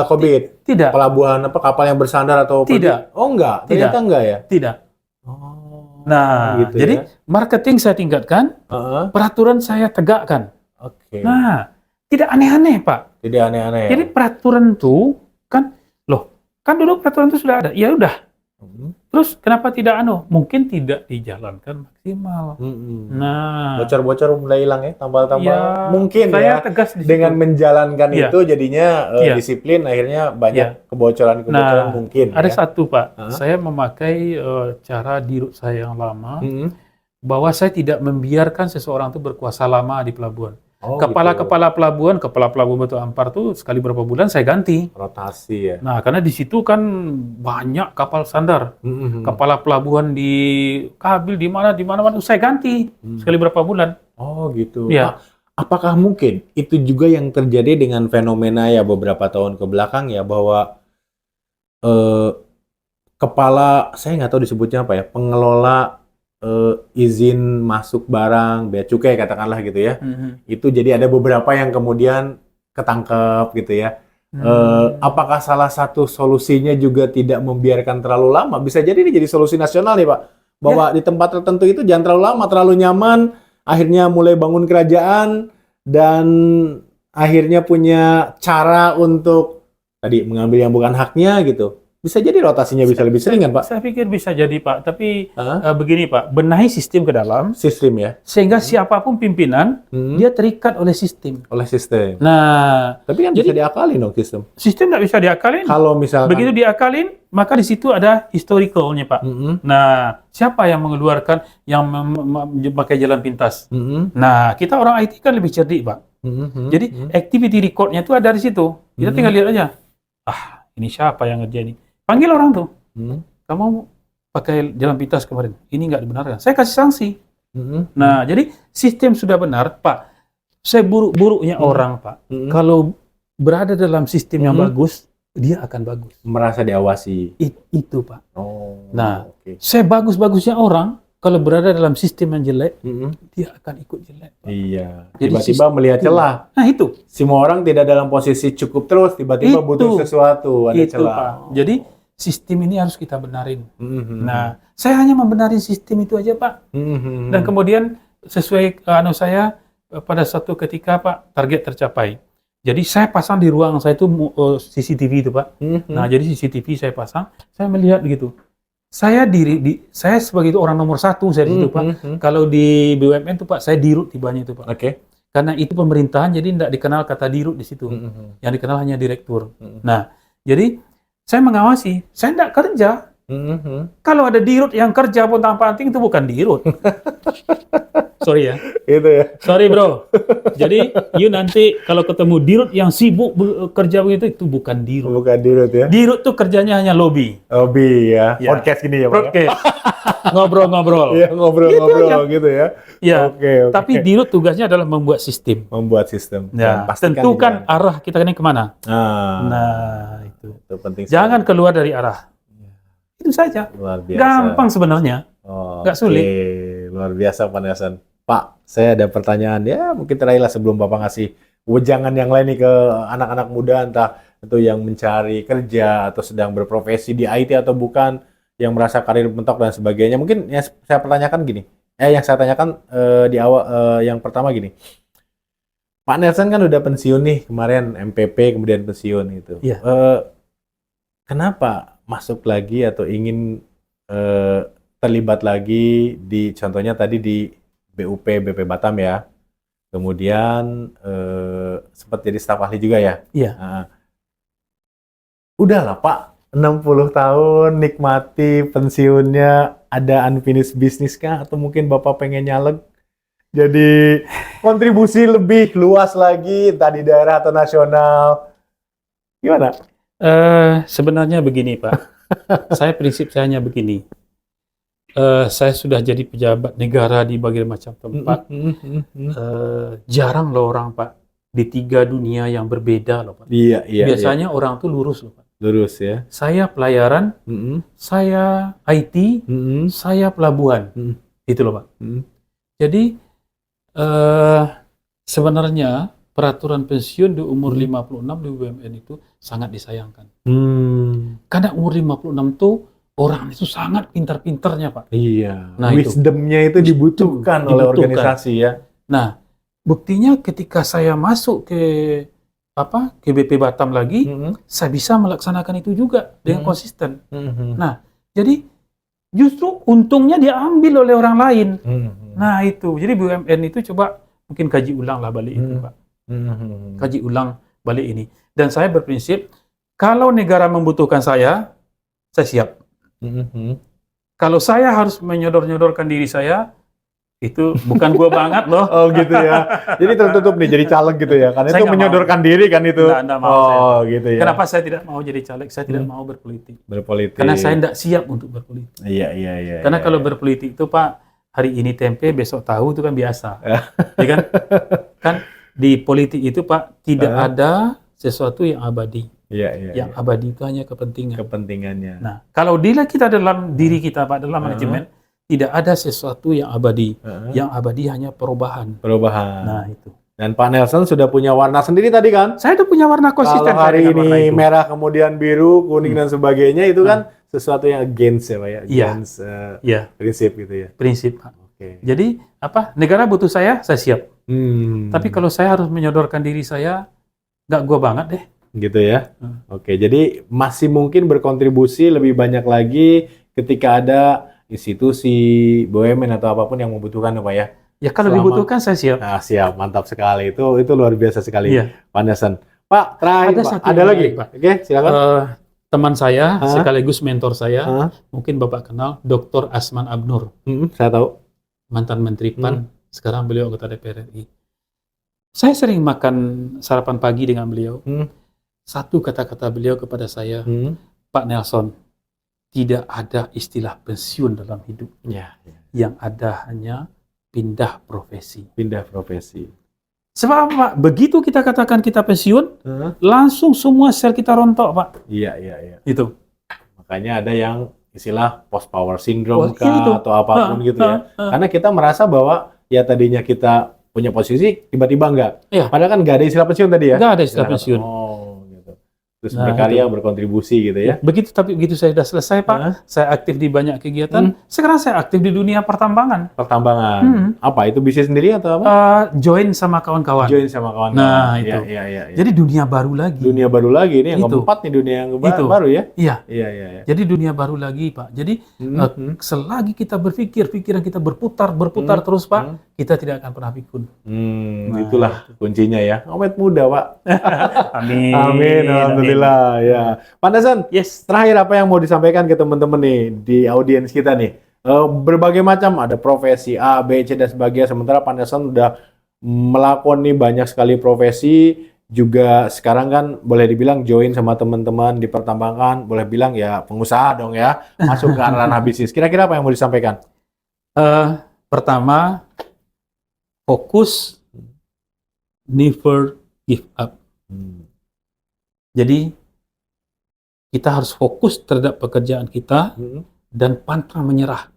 COVID. Tidak. Pelabuhan apa kapal yang bersandar atau Tidak. Oh enggak, Tidak. ternyata enggak ya? Tidak. Oh. Nah, gitu jadi ya. marketing saya tingkatkan, peraturan saya tegakkan. Oke. Nah, tidak aneh-aneh, Pak. Tidak aneh-aneh. Jadi peraturan itu kan, kan dulu peraturan itu sudah ada. Ya udah. Terus kenapa tidak Mungkin tidak dijalankan maksimal. Nah, bocor-bocor mulai hilang ya, tambal-tambal. Ya, mungkin saya ya. tegas di situ. Dengan menjalankan Iya. itu jadinya Iya. disiplin, akhirnya banyak Iya. kebocoran-kebocoran mungkin. Ada ya. satu, Pak. Saya memakai cara dirut saya yang lama, bahwa saya tidak membiarkan seseorang itu berkuasa lama di pelabuhan. Kepala pelabuhan Batu Ampar tuh sekali berapa bulan saya ganti. Rotasi ya. Nah, karena di situ kan banyak kapal sandar. Kepala pelabuhan di Kabil di mana saya ganti sekali berapa bulan. Oh gitu. Ya. Apakah mungkin itu juga yang terjadi dengan fenomena ya beberapa tahun ke belakang ya, bahwa kepala, saya nggak tahu disebutnya apa ya, pengelola izin masuk barang, bea cukai katakanlah gitu ya, itu jadi ada beberapa yang kemudian ketangkep gitu ya. Apakah salah satu solusinya juga tidak membiarkan terlalu lama? Bisa jadi ini jadi solusi nasional nih Pak, bahwa di tempat tertentu itu jangan terlalu lama, terlalu nyaman, akhirnya mulai bangun kerajaan dan akhirnya punya cara untuk tadi mengambil yang bukan haknya gitu. Bisa jadi rotasinya bisa lebih sering kan Pak? Saya pikir bisa jadi Pak, tapi begini Pak, benahi sistem ke dalam. Sistem ya? Sehingga siapapun pimpinan, dia terikat oleh sistem. Oleh sistem. Nah, tapi kan bisa diakalin dong sistem. Sistem nggak bisa diakalin. Kalau misalkan begitu diakalin, maka di situ ada historicalnya Pak. Nah, siapa yang mengeluarkan, yang memakai jalan pintas? Nah, kita orang IT kan lebih cerdik Pak. Jadi activity recordnya itu ada di situ. Kita tinggal lihat aja. Ini siapa yang ngerjain ini? Panggil orang tuh. Kamu pakai jalan pintas kemarin. Ini nggak dibenarkan. Saya kasih sanksi. Nah, jadi sistem sudah benar, Pak. Seburuk-buruknya orang, Pak. Kalau berada dalam sistem yang bagus, dia akan bagus. Merasa diawasi. Itu, Pak. Nah, sebagus-bagusnya orang, kalau berada dalam sistem yang jelek, dia akan ikut jelek, Pak. Iya. Tiba-tiba melihat celah. Nah, itu. Semua orang tidak dalam posisi cukup terus, tiba-tiba butuh sesuatu, ada celah. Pak. Jadi sistem ini harus kita benarin. Nah, saya hanya membenarin sistem itu aja, Pak. Dan kemudian sesuai saya pada suatu ketika, Pak, target tercapai. Jadi saya pasang di ruang saya itu CCTV itu, Pak. Nah, jadi CCTV saya pasang, saya melihat begitu. Saya sebagai itu orang nomor 1 saya di situ, Pak. Kalau di BUMN itu, Pak, saya dirut tibanya itu, Pak. Karena itu pemerintahan, jadi tidak dikenal kata dirut di situ. Yang dikenal hanya direktur. Nah, jadi saya mengawasi, saya tidak kerja. Kalau ada dirut yang kerja pun tanpa anting, itu bukan dirut. Sorry ya. Itu ya. Sorry bro. Jadi, you nanti kalau ketemu dirut yang sibuk kerja begitu, itu bukan dirut. Bukan dirut ya. Dirut tuh kerjanya hanya lobby. Lobby ya. Podcast gini ya Pak. Podcast. Ngobrol-ngobrol. Iya, ngobrol-ngobrol gitu ya. Iya. Oke. Tapi dirut tugasnya adalah membuat sistem. Membuat sistem. Ya, tentukan arah kita ini kemana. Nah, itu penting. Jangan keluar dari arah. Itu saja. Luar biasa. Gampang sebenarnya. Nggak sulit. Luar biasa Pak Nelson. Pak, saya ada pertanyaan ya mungkin terakhir lah sebelum Bapak ngasih wejangan yang lain nih ke anak-anak muda, entah itu yang mencari kerja atau sedang berprofesi di IT atau bukan, yang merasa karir mentok dan sebagainya. Mungkin yang saya pertanyakan gini. Yang saya tanyakan di awal yang pertama gini. Pak Nelson kan udah pensiun nih kemarin, MPP kemudian pensiun gitu. Iya. Kenapa masuk lagi atau ingin terlibat lagi di contohnya tadi di BUP BP Batam ya. Kemudian sempat jadi staf ahli juga ya. Iya. Udahlah Pak, 60 tahun nikmati pensiunnya, ada unfinished business kah? Atau mungkin Bapak pengen nyalek jadi kontribusi lebih luas lagi, entah di daerah atau nasional. Gimana? Sebenarnya begini Pak, prinsip saya hanya begini. Saya sudah jadi pejabat negara di berbagai macam tempat. Jarang loh orang Pak di 3 dunia yang berbeda loh Pak. Iya. Biasanya orang tuh lurus loh Pak. Lurus ya. Saya pelayaran, saya IT, saya pelabuhan. Itu loh Pak. Jadi sebenarnya peraturan pensiun di umur 56 di BUMN itu sangat disayangkan. Karena umur 56 tuh orang itu sangat pintar-pintarnya, Pak. Iya. Nah, wisdom-nya itu dibutuhkan oleh organisasi ya. Nah, buktinya ketika saya masuk ke BP Batam lagi, saya bisa melaksanakan itu juga dengan konsisten. Nah, jadi justru untungnya diambil oleh orang lain. Nah, itu. Jadi BUMN itu coba mungkin kaji ulang lah balik itu, Pak. Kaji ulang balik ini. Dan saya berprinsip, kalau negara membutuhkan saya siap. Kalau saya harus menyodor-nyodorkan diri saya, itu bukan gua banget loh. Oh gitu ya. Jadi tertutup nih jadi caleg gitu ya. Karena itu menyodorkan diri kan itu. Nggak mau saya. Gitu ya. Kenapa saya tidak mau jadi caleg? Saya tidak mau berpolitik. Berpolitik. Karena saya tidak siap untuk berpolitik. Iya. Karena kalau berpolitik itu, Pak, hari ini tempe, besok tahu itu kan biasa. Ya kan? Kan di politik itu, Pak, tidak ada sesuatu yang abadi. Yang abadi itu hanya kepentingannya. Nah, kalau kita dalam diri kita, Pak, dalam manajemen, tidak ada sesuatu yang abadi. Yang abadi hanya perubahan. Nah, itu. Dan Pak Nelson sudah punya warna sendiri tadi kan? Saya udah punya warna konsisten. Kalau hari ini merah, kemudian biru, kuning dan sebagainya, itu kan sesuatu yang against ya Pak ya? Against prinsip gitu ya? Prinsip, Pak. Jadi, negara butuh saya siap. Tapi kalau saya harus menyodorkan diri saya, nggak gua banget deh. Gitu ya? Oke, jadi masih mungkin berkontribusi lebih banyak lagi ketika ada institusi, BUMN atau apapun yang membutuhkan Pak ya? Ya kalau dibutuhkan saya siap. Nah, siap, mantap sekali. Itu luar biasa sekali, Pak Nelson. Pak, terakhir ada lagi? Pak. Oke, silakan. Teman saya, sekaligus mentor saya, mungkin Bapak kenal, Dr. Asman Abnur. Saya tahu. Mantan Menteri PAN, sekarang beliau anggota DPR RI. Saya sering makan sarapan pagi dengan beliau. Satu kata-kata beliau kepada saya, Pak Nelson, tidak ada istilah pensiun dalam hidup. Yang ada hanya pindah profesi. Pindah profesi. Sebab Pak, begitu kita katakan kita pensiun, langsung semua sel kita rontok, Pak. Iya. Itu. Makanya ada yang istilah post power syndrome atau apapun gitu ya. Karena kita merasa bahwa ya tadinya kita punya posisi, tiba-tiba enggak. Padahal kan nggak ada istilah pensiun tadi ya? Nggak ada istilah pensiun. Terus berkarya, berkontribusi gitu ya. Begitu saya sudah selesai, Pak, saya aktif di banyak kegiatan. Sekarang saya aktif di dunia pertambangan. Apa itu, bisnis sendiri atau apa? Join sama kawan-kawan. Nah, itu. Iya. Jadi dunia baru lagi. Dunia baru lagi, ini yang keempat nih, dunia yang baru ya? Iya. Jadi dunia baru lagi, Pak. Jadi selagi kita berpikir, pikiran kita berputar terus, Pak, kita tidak akan pernah pikun. Itulah kuncinya ya. Awet muda, Pak. Amin. Alhamdulillah. Ya, Pak Nelson, terakhir apa yang mau disampaikan ke teman-teman nih di audiens kita nih? Berbagai macam, ada profesi A, B, C dan sebagainya. Sementara Pak Nelson udah melakoni banyak sekali profesi, juga sekarang kan boleh dibilang join sama teman-teman di pertambangan, boleh bilang ya pengusaha dong ya, masuk ke ranah bisnis. Kira-kira apa yang mau disampaikan? Pertama, fokus, never give up. Jadi kita harus fokus terhadap pekerjaan kita dan pantang menyerah.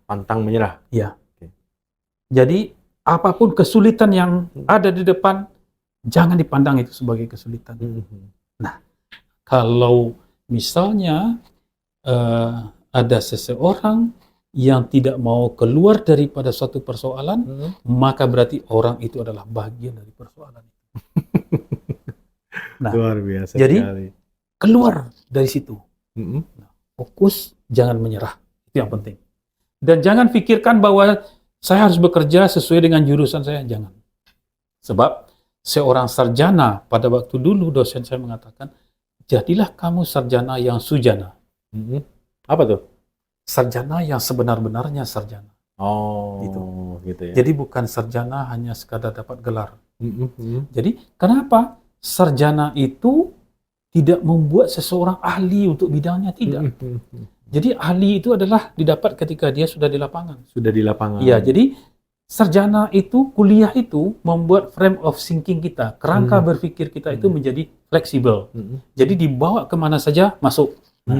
Ya. Jadi apapun kesulitan yang ada di depan, jangan dipandang itu sebagai kesulitan. Nah, kalau misalnya ada seseorang yang tidak mau keluar daripada suatu persoalan, maka berarti orang itu adalah bagian dari persoalan. Nah, luar biasa jadi sekali. Keluar dari situ. Nah, fokus, jangan menyerah. Itu yang penting. Dan jangan pikirkan bahwa saya harus bekerja sesuai dengan jurusan saya. Jangan. Sebab seorang sarjana, pada waktu dulu dosen saya mengatakan, jadilah kamu sarjana yang sujana. Apa tuh? Sarjana yang sebenar-benarnya sarjana. Gitu ya. Jadi bukan sarjana hanya sekadar dapat gelar. Jadi kenapa? Sarjana itu tidak membuat seseorang ahli untuk bidangnya, tidak. Jadi ahli itu adalah didapat ketika dia sudah di lapangan. Iya, jadi sarjana itu, kuliah itu membuat frame of thinking kita, kerangka berpikir kita itu menjadi fleksibel. Jadi dibawa kemana saja masuk. Nah,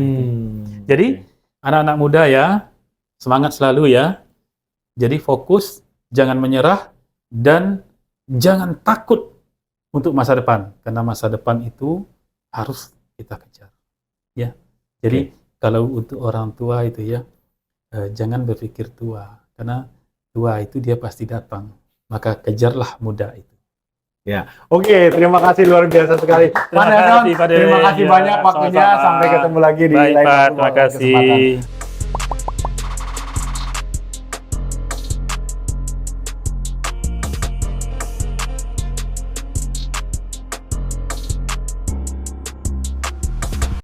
jadi anak-anak muda ya, semangat selalu ya. Jadi fokus, jangan menyerah, dan jangan takut untuk masa depan, karena masa depan itu harus kita kejar, ya. Jadi kalau untuk orang tua itu ya, jangan berpikir tua, karena tua itu dia pasti datang, maka kejarlah muda itu. Ya, oke, terima kasih luar biasa sekali. Terima kasih banyak waktunya. Sampai ketemu lagi di lain kesempatan. Terima kasih.